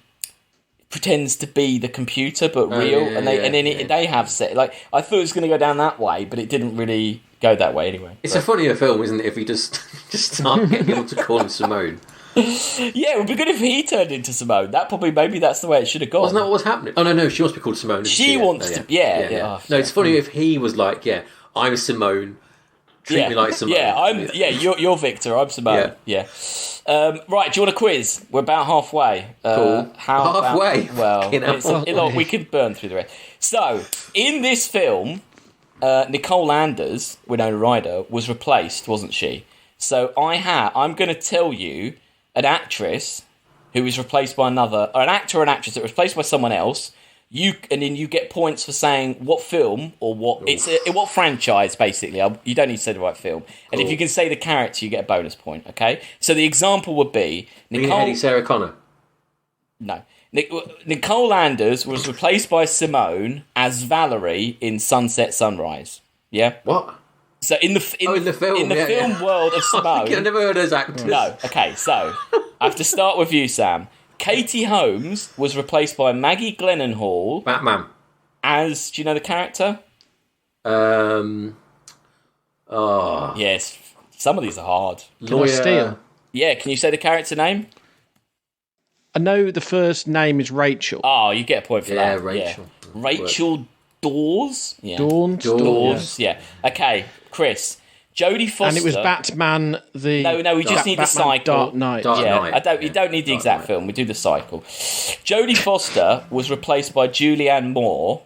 pretends to be the computer, but real. They have sex. Like, I thought it was going to go down that way, but it didn't really go that way anyway. It's a funnier film, isn't it? If we just start getting people to call him Simone. Yeah, it would be good if he turned into Simone. Maybe that's the way it should have gone. Wasn't that what was happening? Oh no, she wants to be called Simone. She wants to. Yeah. No, it's funny if he was like, I'm Simone. Treat me like Simone. Yeah, you're Victor. I'm Simone. Yeah. Right, do you want a quiz? We're about halfway. Cool. Halfway? We could burn through the rest. So, in this film, Nicole Anders, Winona Ryder, was replaced, wasn't she? So I'm going to tell you an actress who is replaced by another, or an actor or an actress that was replaced by someone else. And then you get points for saying what film or what what franchise, basically. You don't need to say the right film. And if you can say the character, you get a bonus point. Okay. So the example would be Sarah Connor. No, Nicole Anders was replaced by Simone as Valerie in Sunset Sunrise. Yeah. What? So in the film world of Simone, I've never heard those actors. No. Okay. So I have to start with you, Sam. Katie Holmes was replaced by Maggie Gyllenhaal. Batman. As, do you know the character? Yes, some of these are hard. Can I steal? Yeah, can you say the character name? I know the first name is Rachel. Oh, you get a point for that. Rachel. Yeah. Rachel Dawes? Yeah. Dawes, yeah. Okay, Chris. Jodie Foster. And it was Batman No, we just need the cycle. Dark Knight. You don't need the exact film, we do the cycle. Jodie Foster was replaced by Julianne Moore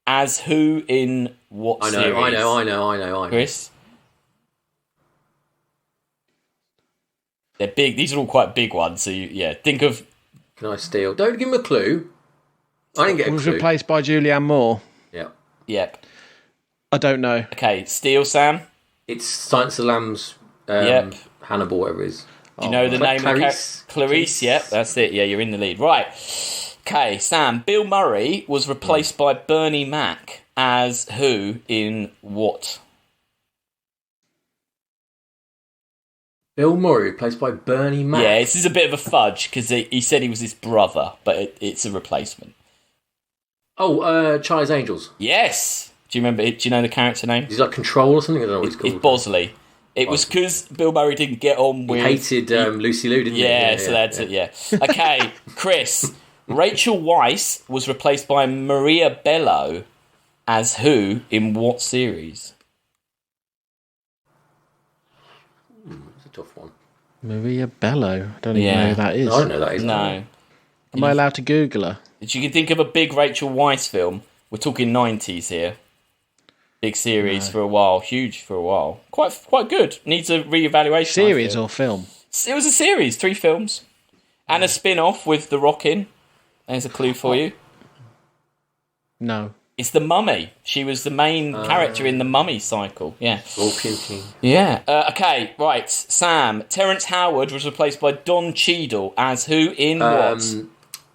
as who in what series? I know. Chris? They're big. These are all quite big ones, so think of... Can I steal? Don't give him a clue. I didn't get a clue. Was replaced by Julianne Moore. Yeah. Yep. I don't know. Okay, steal, Sam. It's Silence of the Lambs, Hannibal, whatever it is. Do you know the name Clarice? of Clarice? Yep, that's it. Yeah, you're in the lead. Right. Okay, Sam. Bill Murray was replaced by Bernie Mac as who in what? Bill Murray replaced by Bernie Mac. Yeah, this is a bit of a fudge because he said he was his brother, but it's a replacement. Oh, Charlie's Angels. Yes. Do you remember? Do you know the character name? He's like Control or something. I don't know what it's called. It's Bosley. It was because Bill Murray didn't get on with... He hated Lucy Liu, didn't he? Yeah, so that's it, yeah. Okay, Chris. Rachel Weisz was replaced by Maria Bello as who in what series? It's a tough one. Maria Bello. I don't even know who that is. No, I don't know that is. No. Am I allowed to Google her? If you can think of a big Rachel Weisz film, we're talking 90s here. Big series for a while, huge for a while. Quite good. Needs a re-evaluation. Series or film? It was a series, 3 films. And a spin-off with The Rock in. There's a clue for you. No. It's The Mummy. She was the main character in the Mummy cycle. Yeah. Scorpion King. Yeah. Okay, right. Sam. Terrence Howard was replaced by Don Cheadle as who in what?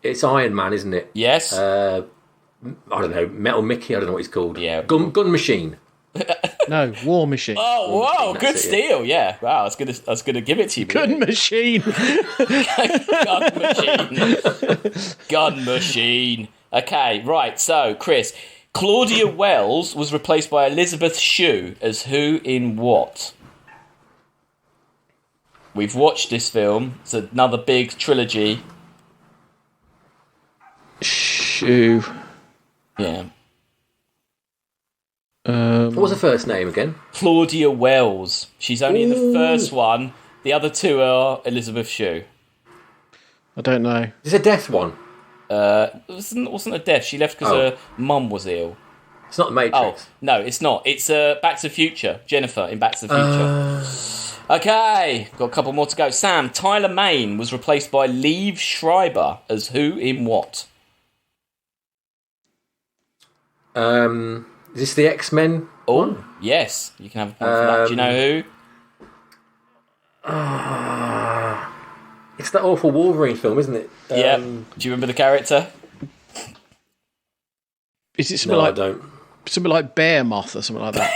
It's Iron Man, isn't it? Yes. I don't know, Metal Mickey, I don't know what he's called. Yeah. Gun Machine. No, War Machine. Oh, wow, good steal, yeah. Wow, I was gonna give it to you. Gun Machine. Gun Machine. Okay, right, so, Chris. Claudia Wells was replaced by Elizabeth Shue as who in what? We've watched this film. It's another big trilogy. Shue. Yeah. What was her first name again? Claudia Wells. She's only in the first one. The other 2 are Elizabeth Shue. I don't know. Is it a death one? It wasn't a death. She left because her mum was ill. It's not The Matrix. Oh, no, it's not. It's Back to the Future. Jennifer in Back to the Future. Okay, got a couple more to go. Sam, Tyler Mane was replaced by Liev Schreiber as who in what? Is this the X-Men? Oh, yes. You can have a point for that. Do you know who? It's that awful Wolverine film, isn't it? Yeah. Do you remember the character? Is it something I don't. Something like Bear Moth or something like that?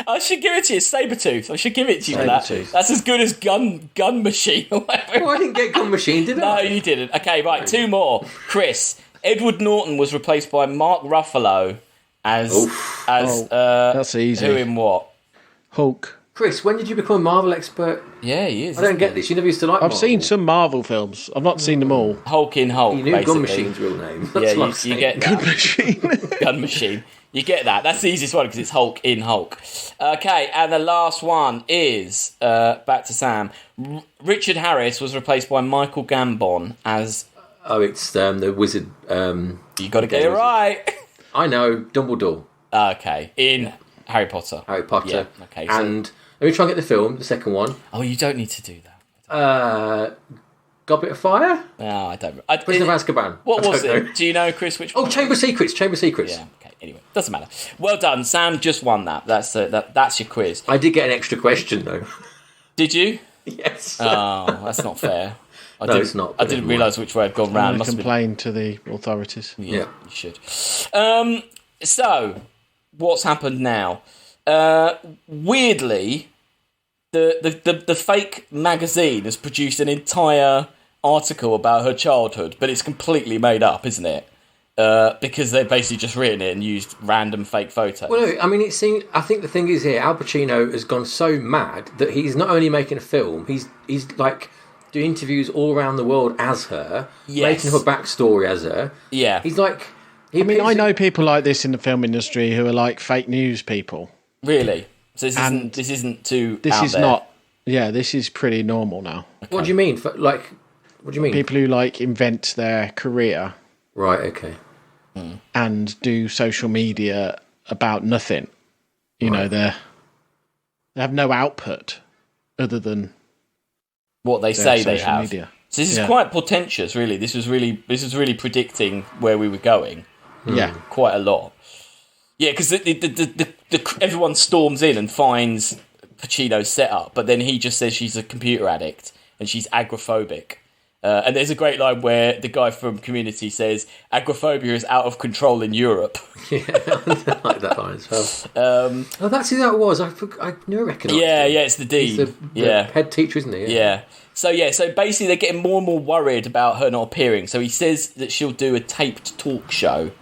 I should give it to you. Sabretooth. I should give it to you for that. That's as good as Gun Machine or whatever. Oh, I didn't get Gun Machine, did I? No, you didn't. Okay, right. 2 more. Chris. Edward Norton was replaced by Mark Ruffalo as as that's easy. who in what? Hulk. Chris, when did you become a Marvel expert? Yeah, he is. I don't get this. You never used to like I've Marvel. seen some Marvel films. I've not seen them all. Hulk in Hulk. You knew basically. Gun Machine's real name. That's Yeah, what I'm saying. you get Gun that. Machine. Gun Machine. You get that. That's the easiest one because it's Hulk in Hulk. Okay, and the last one is back to Sam. Richard Harris was replaced by Michael Gambon as. Oh, it's the wizard. You got to get it right. I know, Dumbledore. Okay, in Harry Potter. Harry Potter. Yeah, okay. So, And let me try and get the film, the second one. oh, you don't need to do that. Goblet of Fire? No, I don't. Prisoner of Azkaban. What I was don't it? know. Do you know, Chris? Which Oh, one? Chamber of Secrets. Chamber of Secrets. Yeah. Okay. Anyway, doesn't matter. Well done, Sam. Just won that. That's your quiz. I did get an extra question, though. Did you? Yes. Oh, that's not fair. No, it's not, I but didn't never mind. realise which way I'd gone I'm round. going Must to have been. complain to the authorities. Yeah. You should. So, what's happened now? Weirdly, the fake magazine has produced an entire article about her childhood, but it's completely made up, isn't it? Because they've basically just written it and used random fake photos. Well, no, I mean, I think the thing is here, Al Pacino has gone so mad that he's not only making a film, he's like doing interviews all around the world as her, Yes. making up a backstory as her. Yeah. He's like... I mean, I know people like this in the film industry who are like fake news people. Really? So this And isn't too This out is there. not. Yeah, this is pretty normal now. What do you mean? What do you mean? People who like invent their career Right, okay. and do social media about nothing. You know, they have no output other than what they their say they social have. media. So this is Yeah. quite portentous, really. This was really predicting where we were going Yeah. quite a lot. Yeah, because everyone storms in and finds Pacino's setup, but then he just says she's a computer addict and she's agoraphobic. And there's a great line where the guy from Community says, "Agoraphobia is out of control in Europe." Yeah, I like that line as well. That's who that was. I knew I recognised Yeah, him. yeah, it's the dean. He's the head teacher, isn't he? Yeah. So basically they're getting more and more worried about her not appearing. So he says that she'll do a taped talk show.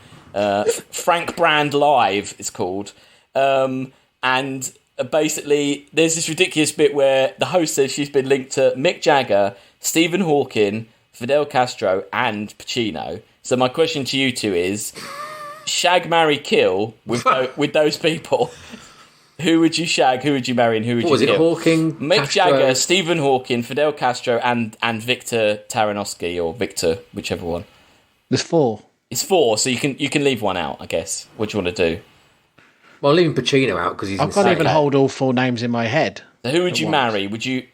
Frank Brand Live it's called. And basically there's this ridiculous bit where the host says she's been linked to Mick Jagger, Stephen Hawking, Fidel Castro and Pacino. So my question to you two is, shag, marry, kill with those people. Who would you shag? Who would you marry? And who would What you was it? kill? Hawking, Mick Castro? Jagger, Stephen Hawking, Fidel Castro, and Victor Tarnowski, or Victor, whichever one. There's 4. It's 4, so you can leave one out, I guess. What do you want to do? Well, leaving Pacino out because he's I insane. can't even hold all 4 names in my head. So who would you once. marry?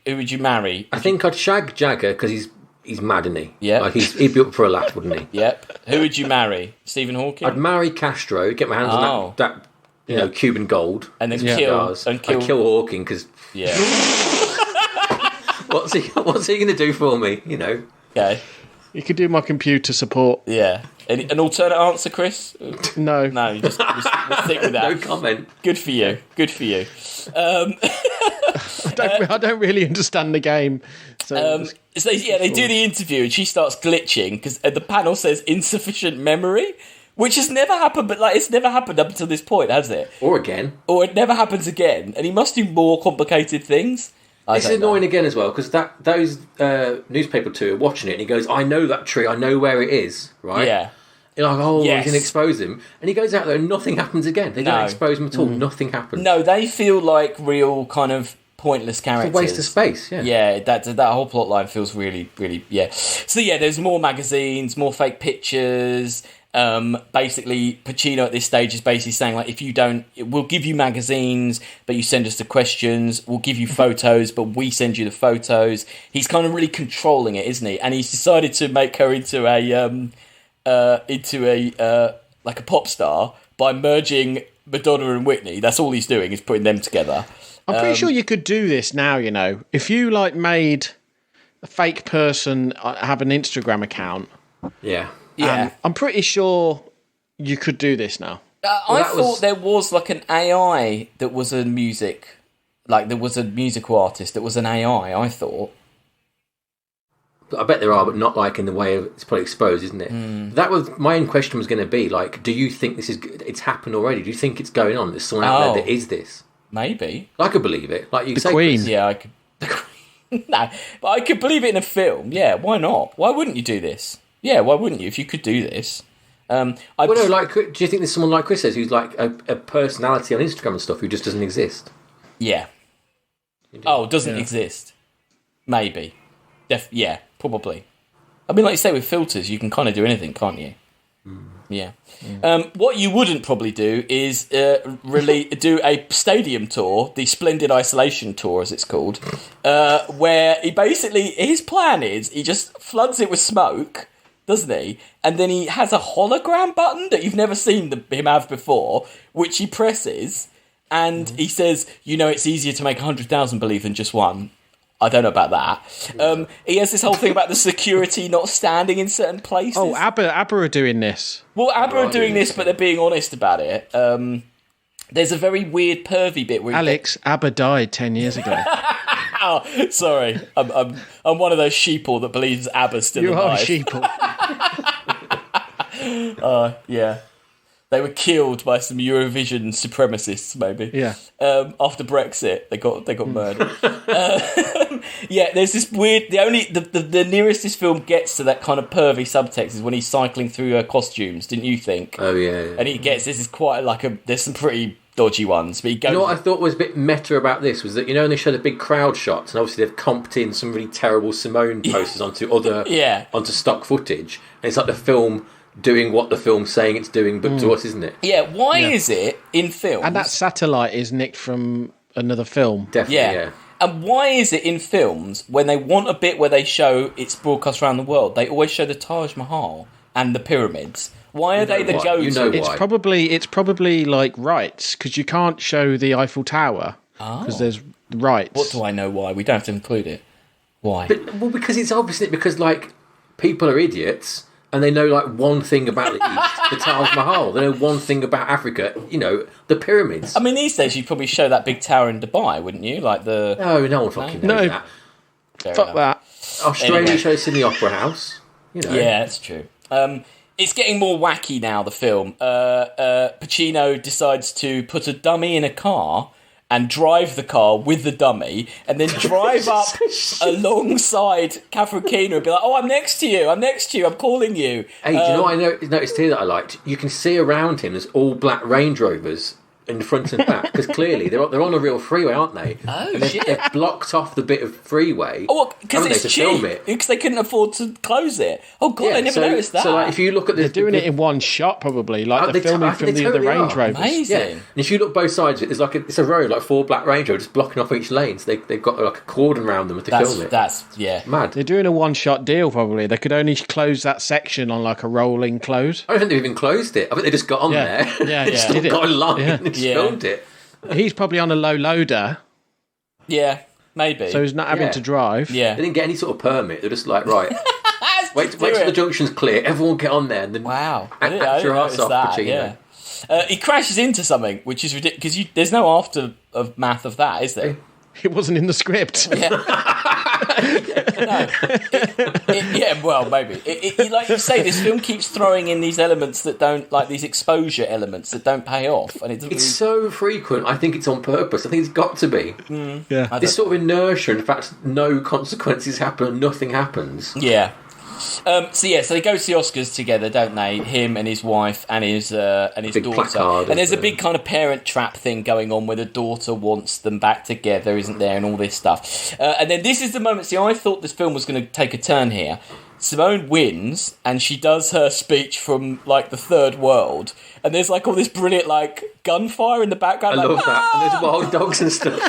Who would you marry? I think I'd shag Jagger because he's mad, isn't he? Yeah. Like he'd be up for a laugh, wouldn't he? Yep. Who would you marry? Stephen Hawking? I'd marry Castro, get my hands Oh. on that you know, Cuban gold. and then Yeah. kill. I'd kill Hawking because Yeah. what's he going to do for me? You know. Okay. You could do my computer support. Yeah. An alternate answer, Chris? No. No, you just we'll stick with that. No comment. Good for you. Good for you. I don't really understand the game. So So yeah, they do the interview and she starts glitching because the panel says insufficient memory, which has never happened. But like, it's never happened up until this point, has it? Or again. Or it never happens again. And he must do more complicated things. This is annoying again as well because those newspaper two are watching it and he goes, "I know that tree. I know where it is." Right? Yeah. You're like, "Oh, Yes. he's going to expose him," and he goes out there and nothing happens again. They No. don't expose him at all. Nothing happens. No, they feel like real kind of pointless characters. It's a waste of space. Yeah. Yeah, that whole plot line feels really, really, yeah. So yeah, there's more magazines, more fake pictures. Basically, Pacino at this stage is basically saying like, if you don't, we'll give you magazines, but you send us the questions. We'll give you photos, but we send you the photos. He's kind of really controlling it, isn't he? And he's decided to make her into a like a pop star by merging Madonna and Whitney. That's all he's doing, is putting them together. I'm pretty sure you could do this now, you know. If you like made a fake person have an Instagram account, Yeah. Yeah. I'm pretty sure you could do this now. I that thought was- there was like an AI that was a musical artist that was an AI, I thought. I bet there are, but not like in the way of it's probably exposed, isn't it? That was my own question was going to be like, do you think it's happened already? Do you think it's going on? There's someone out there that is this. Maybe. I could believe it. Like you The say, Queen. Chris. Yeah, I could. No, but I could believe it in a film. Yeah, why not? Why wouldn't you do this? Yeah, why wouldn't you if you could do this? Well, no, like, do you think there's someone like Chris says who's like a personality on Instagram and stuff who just doesn't exist? Yeah. Doesn't exist. Maybe. Yeah, probably. I mean, like you say, with filters, you can kind of do anything, can't you? Yeah. What you wouldn't probably do is really do a stadium tour, the Splendid Isolation Tour, as it's called, where his plan is he just floods it with smoke, doesn't he? And then he has a hologram button that you've never seen him have before, which he presses, and he says, it's easier to make 100,000 believe than just one. I don't know about that. He has this whole thing about the security not standing in certain places. Oh, ABBA are doing this. Well, ABBA are doing this, but they're being honest about it. There's a very weird, pervy bit where Alex, ABBA died 10 years ago. Oh, sorry. I'm one of those sheeple that believes ABBA's still alive. You are sheeple. Yeah. They were killed by some Eurovision supremacists, maybe. Yeah. After Brexit, they got murdered. There's this weird. The nearest this film gets to that kind of pervy subtext is when he's cycling through costumes. Didn't you think? Oh yeah. And he gets this is quite there's some pretty dodgy ones, but he goes. You know what I thought was a bit meta about this was that when they show the big crowd shots, and obviously they've comped in some really terrible Simone posters onto onto stock footage, and it's like the film doing what the film's saying it's doing, but to us, isn't it? Yeah, why is it in films... And that satellite is nicked from another film. Definitely, yeah. And why is it in films, when they want a bit where they show it's broadcast around the world, they always show the Taj Mahal and the pyramids? Why are they the go-to? You know it's probably like rights, because you can't show the Eiffel Tower, because there's rights. What do I know why? We don't have to include it. Why? Because it's obviously because people are idiots. And they know one thing about the East, the Taj Mahal. They know one thing about Africa, the pyramids. I mean, these days you'd probably show that big tower in Dubai, wouldn't you? Like the no one fucking knows that. Fuck that. Australia shows in the Opera House. Yeah, that's true. It's getting more wacky now. The film. Pacino decides to put a dummy in a car and drive the car with the dummy, and then drive up alongside Catherine Keener and be like, "Oh, I'm next to you, I'm calling you." Hey, do you know what I noticed here that I liked? You can see around him there's all black Range Rovers in the front and back, because clearly they're on a real freeway, aren't they? Oh, and they've blocked off the bit of freeway. Oh, because it's cheap. Because they couldn't afford to close it. Oh God, I never noticed that. So if you look at they're doing it in one shot, probably they're filming from the other Range Rovers. Amazing. Yeah. And if you look both sides of it, there's it's a road, 4 black Range Rovers just blocking off each lane. So they've got a cordon around them to film it. That's mad. They're doing a one-shot deal. Probably they could only close that section on a rolling close. I don't think they've even closed it. I think they just got on there. Yeah, they just got a line and just filmed it. He's probably on a low loader. Yeah, maybe. So he's not having to drive. Yeah. They didn't get any sort of permit. They're just right. wait till the junction's clear. Everyone get on there. And then act your ass off, Pacino. Yeah. He crashes into something, which is ridiculous, because there's no aftermath of that, is there? It wasn't in the script. Well, maybe. Like you say, this film keeps throwing in these elements that don't, these exposure elements that don't pay off, and it's so frequent. I think it's on purpose. I think it's got to be. This sort of inertia. In fact, no consequences happen and nothing happens. Yeah. So they go to the Oscars together, don't they? Him and his wife and his big daughter. Placard, and there's a big kind of parent trap thing going on where the daughter wants them back together, isn't there? And all this stuff. And then this is the moment. See, I thought this film was going to take a turn here. Simone wins, and she does her speech from the third world, and there's all this brilliant gunfire in the background. I love that, and there's wild dogs and stuff.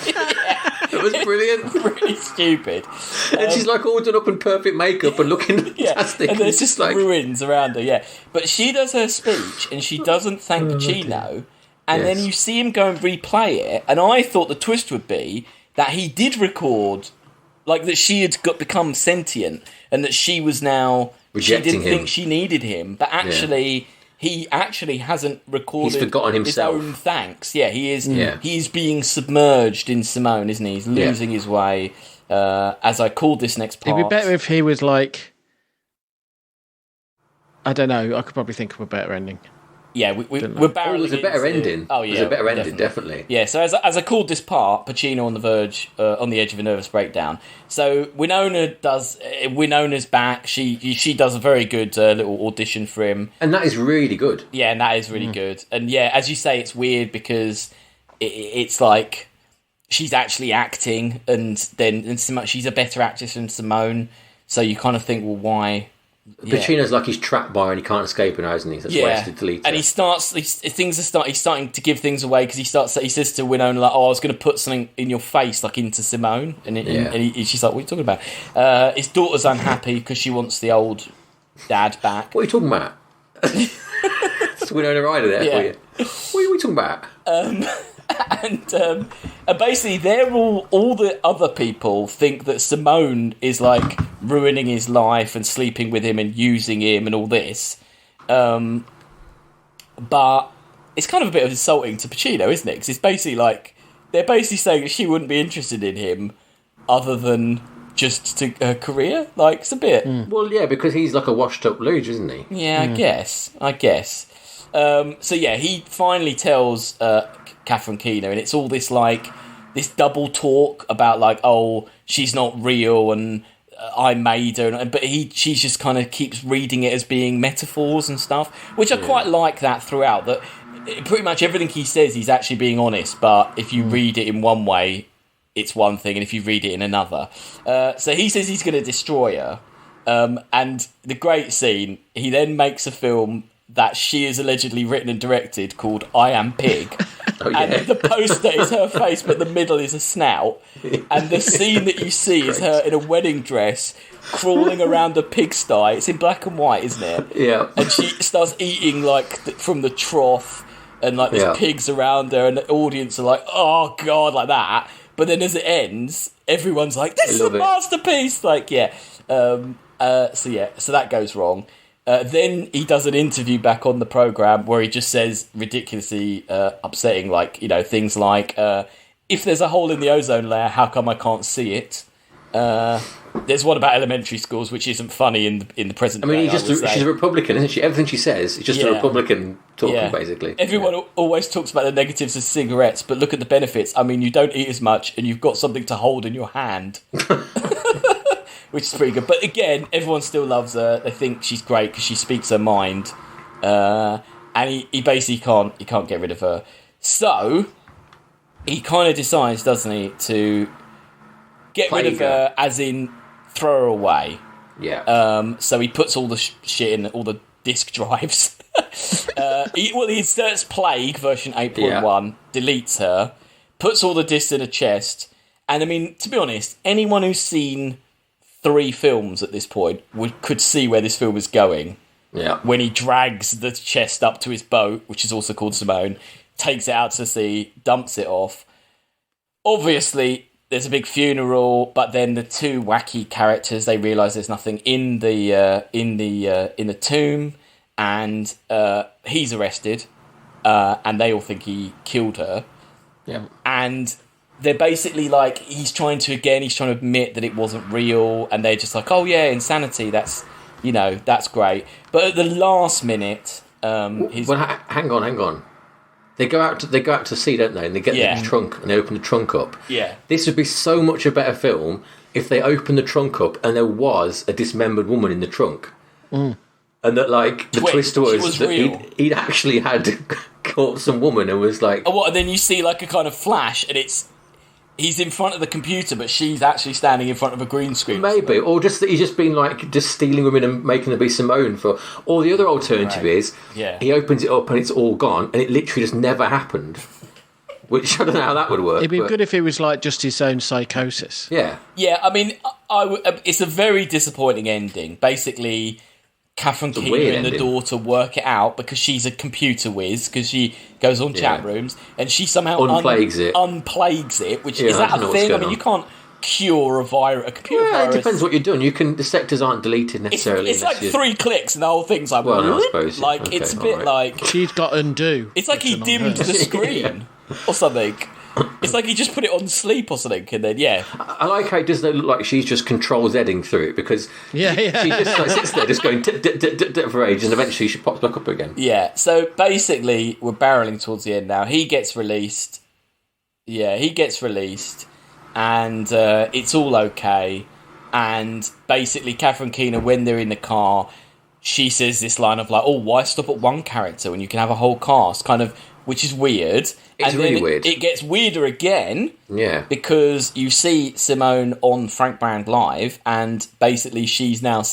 It was brilliant. Really stupid. And she's all done up in perfect makeup and looking fantastic. And there's just ruins around her, yeah. But she does her speech and she doesn't thank Pacino. And then you see him go and replay it. And I thought the twist would be that he did record, that she had become sentient and that she was now... Rejecting she didn't him. think she needed him. But actually... He actually hasn't recorded He's forgotten himself. his own thanks. Yeah, he is. He's being submerged in Simone, isn't he? He's losing his way. As I called this next part... It'd be better if he was like... I don't know. I could probably think of a better ending. Yeah, we're barreling there's a better ending. Oh, yeah. There's a better ending, definitely. Yeah, so as I called this part, Pacino on the verge, on the edge of a nervous breakdown. So Winona's back. She does a very good little audition for him. And that is really good. Yeah, and that is really good. And yeah, as you say, it's weird because it's like she's actually acting, and she's a better actress than Simone. So you kind of think, well, why... Pacino's like he's trapped by her and he can't escape her now, isn't he? That's why he has to delete her. And he's starting to give things away because he says to Winona, like, oh, I was going to put something in your face, like into Simone. And she's like, what are you talking about? His daughter's unhappy because she wants the old dad back. What are you talking about? It's Winona Ryder there for you. What are we talking about? And basically, they're all the other people think that Simone is like ruining his life and sleeping with him and using him and all this. But it's kind of a bit insulting to Pacino, isn't it? Because it's basically like they're basically saying that she wouldn't be interested in him other than just to her career. Like, it's a bit. Well, yeah, because he's like a washed-up luge, isn't he? Yeah, I guess. So yeah, he finally tells Catherine Keener, and it's all this like this double talk about like, oh, she's not real and I made her, but she just kind of keeps reading it as being metaphors and stuff, which I quite like that throughout. That pretty much everything he says, he's actually being honest, but if you read it in one way, it's one thing, and if you read it in another, so he says he's going to destroy her, and the great scene, he then makes a film that she is allegedly written and directed called I Am Pig. And the poster is her face, but the middle is a snout. And the scene that you see is her in a wedding dress crawling around a pigsty. It's in black and white, isn't it? Yeah. And she starts eating like from the trough, and like there's pigs around her, and the audience are like, oh God, like that. But then as it ends, everyone's like, this is a masterpiece. Like, so that goes wrong. Then he does an interview back on the programme where he just says ridiculously upsetting, like, you know, things like, if there's a hole in the ozone layer, how come I can't see it? There's one about elementary schools, which isn't funny in the present day. She's a Republican, isn't she? Everything she says is just a Republican talking, basically. Everyone always talks about the negatives of cigarettes, but look at the benefits. I mean, you don't eat as much and you've got something to hold in your hand. Which is pretty good. But again, everyone still loves her. They think she's great because she speaks her mind. And he basically can't get rid of her. So, he kind of decides, doesn't he, to get rid of her, as in throw her away. Yeah. So he puts all the shit in, all the disk drives. He inserts Plague, version 8.1, deletes her, puts all the discs in a chest. And I mean, to be honest, anyone who's seen 3 films at this point could see where this film is going. Yeah. When he drags the chest up to his boat, which is also called Simone, takes it out to sea, dumps it off. Obviously, there's a big funeral, but then the 2 wacky characters, they realise there's nothing in the tomb, and he's arrested, and they all think he killed her. Yeah. And they're basically like, he's trying to admit that it wasn't real, and they're just like, oh yeah, insanity, that's great. But at the last minute, hang on. They go out to sea, don't they? And they get the trunk, and they open the trunk up. Yeah. This would be so much a better film if they opened the trunk up and there was a dismembered woman in the trunk. And that, like, the twist was that he'd actually had caught some woman and was like... Oh, what? And then you see like a kind of flash, and he's in front of the computer, but she's actually standing in front of a green screen. Maybe, or just that he's just been like just stealing women and making them be Simone for. Or the other alternative is he opens it up and it's all gone, and it literally just never happened. Which I don't know how that would work. It'd be good if it was like just his own psychosis. Yeah, yeah. I mean, it's a very disappointing ending. Basically, Catherine Keener and the daughter work it out because she's a computer whiz, because she goes on chat rooms and she somehow unplagues it. Which is that a thing? I mean, you can't cure a computer virus. It depends what you're doing. The sectors aren't deleted necessarily. It's like 3 clicks and the whole thing's like... Well, no, I suppose. Like, it's a bit like... She's got undo. It's like he dimmed the screen or something. It's like he just put it on sleep or something, and then I like how it does look like she's just control Zing through it, because she just like, sits there just going for ages, and eventually she pops back up again. Yeah, so basically we're barreling towards the end now. He gets released. Yeah, he gets released, and it's all okay. And basically, Catherine Keener, when they're in the car, she says this line of like, "Oh, why stop at one character when you can have a whole cast?" Kind of, which is weird. It's really weird. It gets weirder again. Yeah. Because you see Simone on Frank Brand Live, and basically she's now with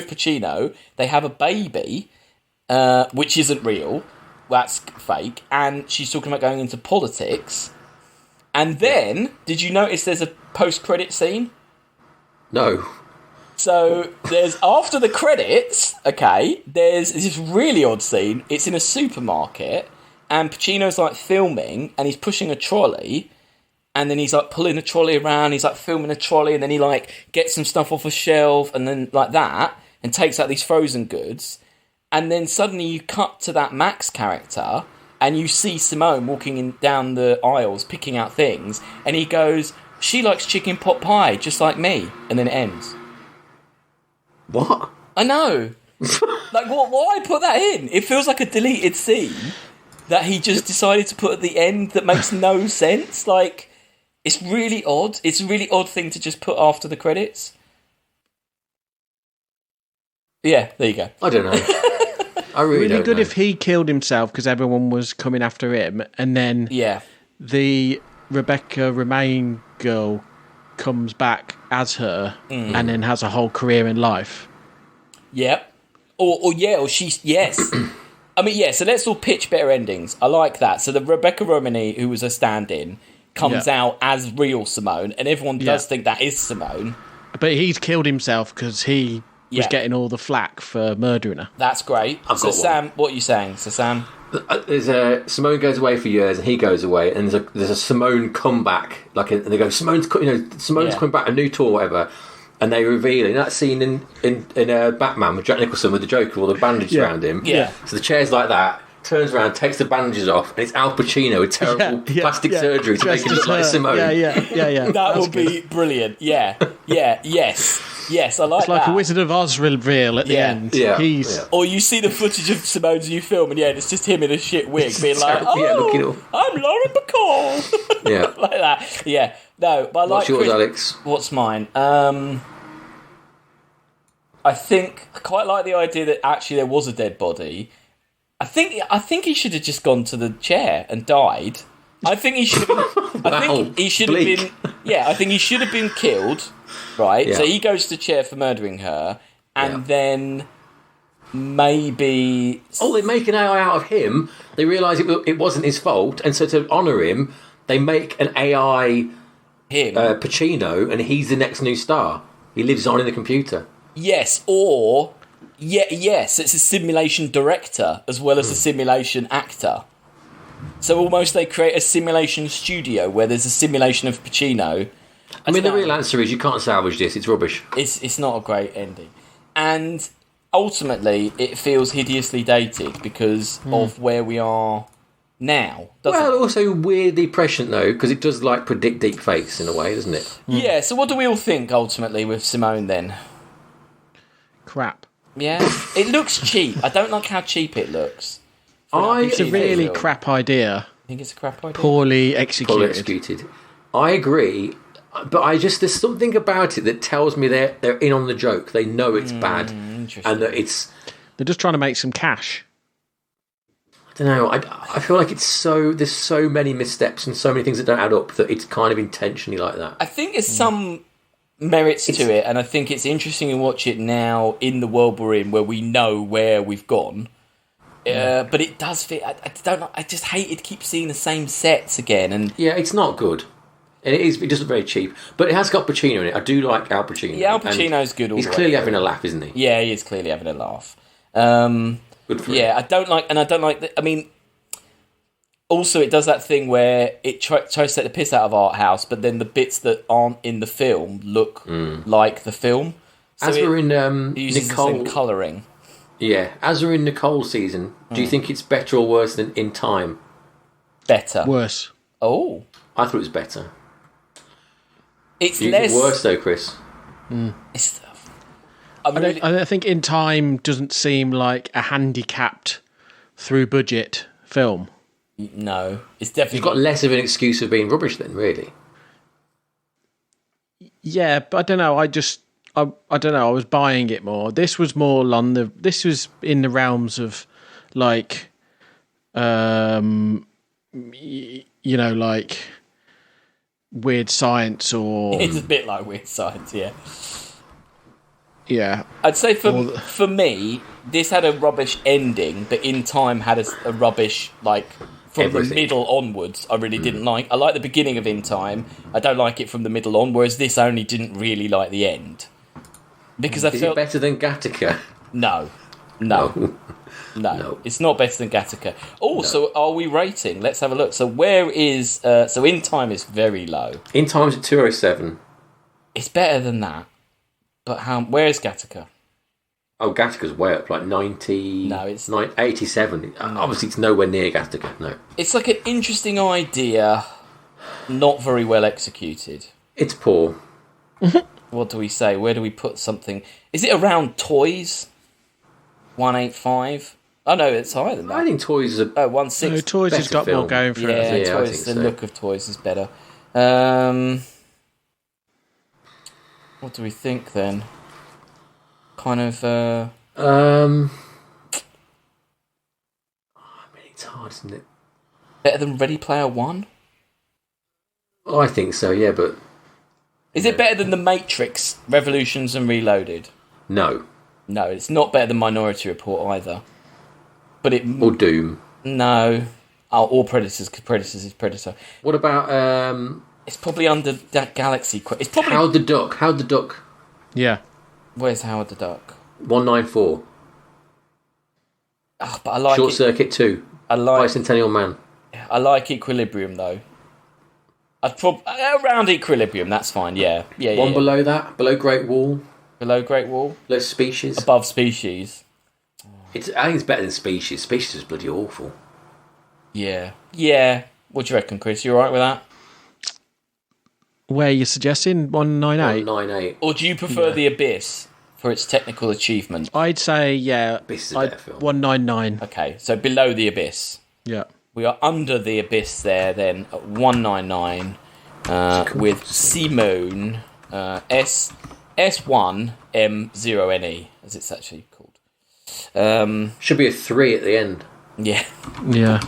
Pacino. They have a baby, which isn't real. That's fake. And she's talking about going into politics. And then, did you notice there's a post-credit scene? No. So there's, after the credits, there's this really odd scene. It's in a supermarket, and Pacino's like filming, and he's pushing a trolley, and then he's like pulling a trolley around, he's like filming a trolley, and then he like gets some stuff off a shelf, and then like that, and takes out these frozen goods, and then suddenly you cut to that Max character, and you see Simone walking down the aisles, picking out things, and he goes, "She likes chicken pot pie, just like me," and then it ends. What? I know. Like, why put that in? It feels like a deleted scene that he just decided to put at the end that makes no sense. Like, it's really odd. It's a really odd thing to just put after the credits. Yeah, there you go. I don't know. I really don't good know. if he killed himself because everyone was coming after him, and then the Rebecca Romaine girl comes back as her and then has a whole career in life. Yep. Or she's... Yes. I mean, yeah, so let's all pitch better endings. I like that. So the Rebecca Romani, who was a stand-in, comes out as real Simone, and everyone does think that is Simone. But he's killed himself because he was getting all the flack for murdering her. That's great. So Sam, what are you saying? So Sam... There's Simone goes away for years, and he goes away, and there's a Simone comeback, and they go, Simone's coming back, a new tour, or whatever, and they reveal in that scene in Batman with Jack Nicholson with the Joker, with all the bandages around him. Yeah. So the chair's like that, turns around, takes the bandages off, and it's Al Pacino with terrible plastic surgery to make him look like Simone. Yeah. That would be brilliant. Yeah. Yes, I like it's like that. a Wizard of Oz reveal at the end. Yeah. Or you see the footage of Simone's new film, and it's just him in a shit wig, being like, I'm Lauren Bacall. Yeah. Like that. Yeah. No, but I like... What's yours, Alex? What's mine? I quite like the idea that actually there was a dead body. I think he should have just gone to the chair and died. I think he should have been... I think he should have been... Yeah, I think he should have been killed, right? Yeah. So he goes to the chair for murdering her, and then maybe... Oh, they make an AI out of him. They realise it wasn't his fault, and so to honour him, they make an AI Pacino, and he's the next new star. He lives on in the computer. Yes, or... yes, it's a simulation director as well as a simulation actor. So almost they create a simulation studio where there's a simulation of Pacino. I mean, the real answer is you can't salvage this. It's rubbish. It's not a great ending. And ultimately, it feels hideously dated because of where we are now. Well, also weirdly prescient, though, because it does predict deep fakes in a way, doesn't it? Yeah, so what do we all think, ultimately, with Simone, then? Crap. Yeah? It looks cheap. I don't like how cheap it looks. It's a really crap idea. I think it's a crap idea. Poorly executed. I agree, but there's something about it that tells me they're in on the joke. They know it's bad, and that they're just trying to make some cash. I don't know. I feel like there's so many missteps and so many things that don't add up that it's kind of intentionally like that. I think there's some merits to it, and I think it's interesting to watch it now in the world we're in, where we know where we've gone. But it does fit. I don't know. I just hate it. Keep seeing the same sets again, and it's not good. And it does look very cheap, but it has got Pacino in it. I do like Al Pacino. Yeah, Al Pacino's good. He's clearly having a laugh, isn't he? Yeah, he is clearly having a laugh. Good for him. I don't like I mean, also it does that thing where it tries to take the piss out of Art House, but then the bits that aren't in the film look like the film. So as we're in uses the same colouring. Yeah, as we're in Nicole's season, do you think it's better or worse than In Time? Better. Worse. Oh. I thought it was better. It's You less... think worse, though, Chris? It's, I think In Time doesn't seem like a handicapped through budget film. No, it's definitely You've got less of an excuse for being rubbish then, really. Yeah, but I don't know. I don't know. I was buying it more. This was more on the. This was in the realms of, like, like weird science or. It's a bit like Weird Science, yeah. Yeah, I'd say for me, this had a rubbish ending, but In Time had a rubbish, like, from Everything. the middle onwards. I really didn't like. I like the beginning of In Time. I don't like it from the middle on, whereas this only didn't really like the end. Because I Is felt... it better than Gattaca? No. It's not better than Gattaca. So are we rating? Let's have a look. So where is... so In Time is very low. In Time's at 207. It's better than that. But where's Gattaca? Oh, Gattaca's way up, like 90... No, it's... 87. Obviously, it's nowhere near Gattaca, no. It's like an interesting idea, not very well executed. It's poor. What do we say? Where do we put something? Is it around Toys? 185? Oh, no, it's higher than that. I think Toys is a... 160. no, Toys has better got more film. going for Yeah, it. Yeah, I Toys, think the so. look of Toys is better. What do we think then? Kind of... I mean, it's hard, isn't it? better than Ready Player One? Oh, I think so, yeah, but... Is it better than The Matrix, Revolutions and Reloaded? No. No, it's not better than Minority Report either. But it... Or Doom. No. Oh, or Predators, because Predators is Predator. What about... It's probably under that Galaxy... It's probably... Howard the Duck. Yeah. Where's Howard the Duck? 194. Oh, but I like Short Circuit 2. I like... Bicentennial Man. I like Equilibrium, though. Around Equilibrium, that's fine, yeah. One below that, below Great Wall. Below Great Wall? Below Species. Above Species. I think it's better than Species. Species is bloody awful. Yeah. Yeah. What do you reckon, Chris? You alright with that? Where you're suggesting 198? 198. Or do you prefer The Abyss for its technical achievement? I'd say, yeah. Abyss is a better film. 199. Okay, so below The Abyss. Yeah. We are under The Abyss there then at 199 with Simone S1M0NE, as it's actually called. Should be a 3 at the end. Yeah. Yeah.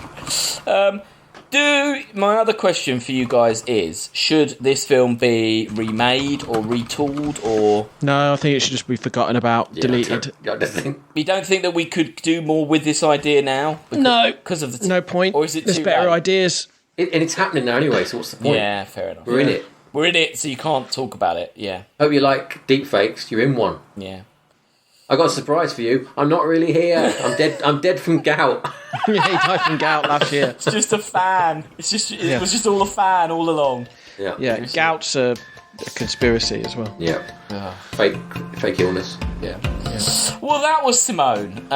My other question for you guys is, should this film be remade or retooled, or... No, I think it should just be forgotten about, deleted. I don't think. You don't think that we could do more with this idea now? Because of the... No point. Or is it There's too better late? ideas. And it's happening now anyway, so what's the point? Yeah, fair enough. We're in it. We're in it, so you can't talk about it. Yeah, Hope you like deepfakes. You're in one. yeah. I got a surprise for you. I'm not really here. I'm dead. I'm dead from gout. Yeah, he died from gout last year. It's just a fan. It was just all a fan all along. Yeah. Yeah, gout's a conspiracy as well. Yeah. Fake illness. Yeah. Well, that was Simone.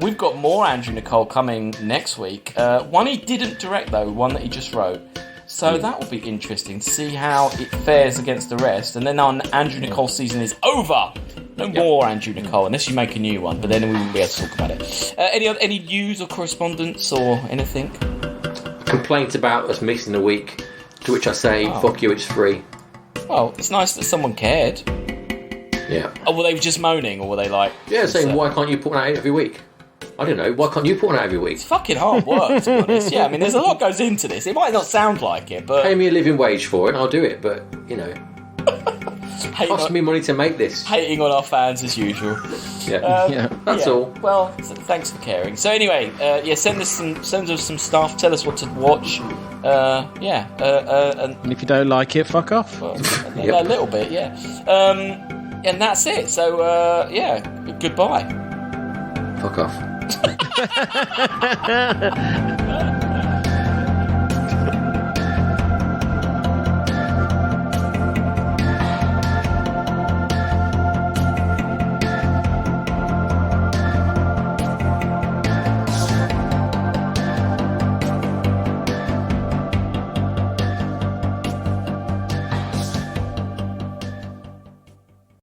We've got more Andrew Niccol coming next week. One he didn't direct, though, one that he just wrote. So that will be interesting to see how it fares against the rest. And then our Andrew Niccol season is over. No more Andrew Niccol, unless you make a new one. But then we won't be able to talk about it. Any news or correspondence or anything? Complaints about us missing a week, to which I say, fuck you, it's free. Well, it's nice that someone cared. Yeah. Oh, were they just moaning, or were they like... Yeah, saying, why can't you put one out every week? I don't know, why can't you put one out every week? It's fucking hard work, to be honest. Yeah, I mean, there's a lot goes into this. It might not sound like it, but... Pay me a living wage for it and I'll do it, but, you know... Cost me money to make this. Hating on our fans as usual. Yeah. That's all. Well, thanks for caring. So anyway, send us some stuff. Tell us what to watch. And if you don't like it, fuck off. A little bit, yeah. And that's it. So goodbye. Fuck off.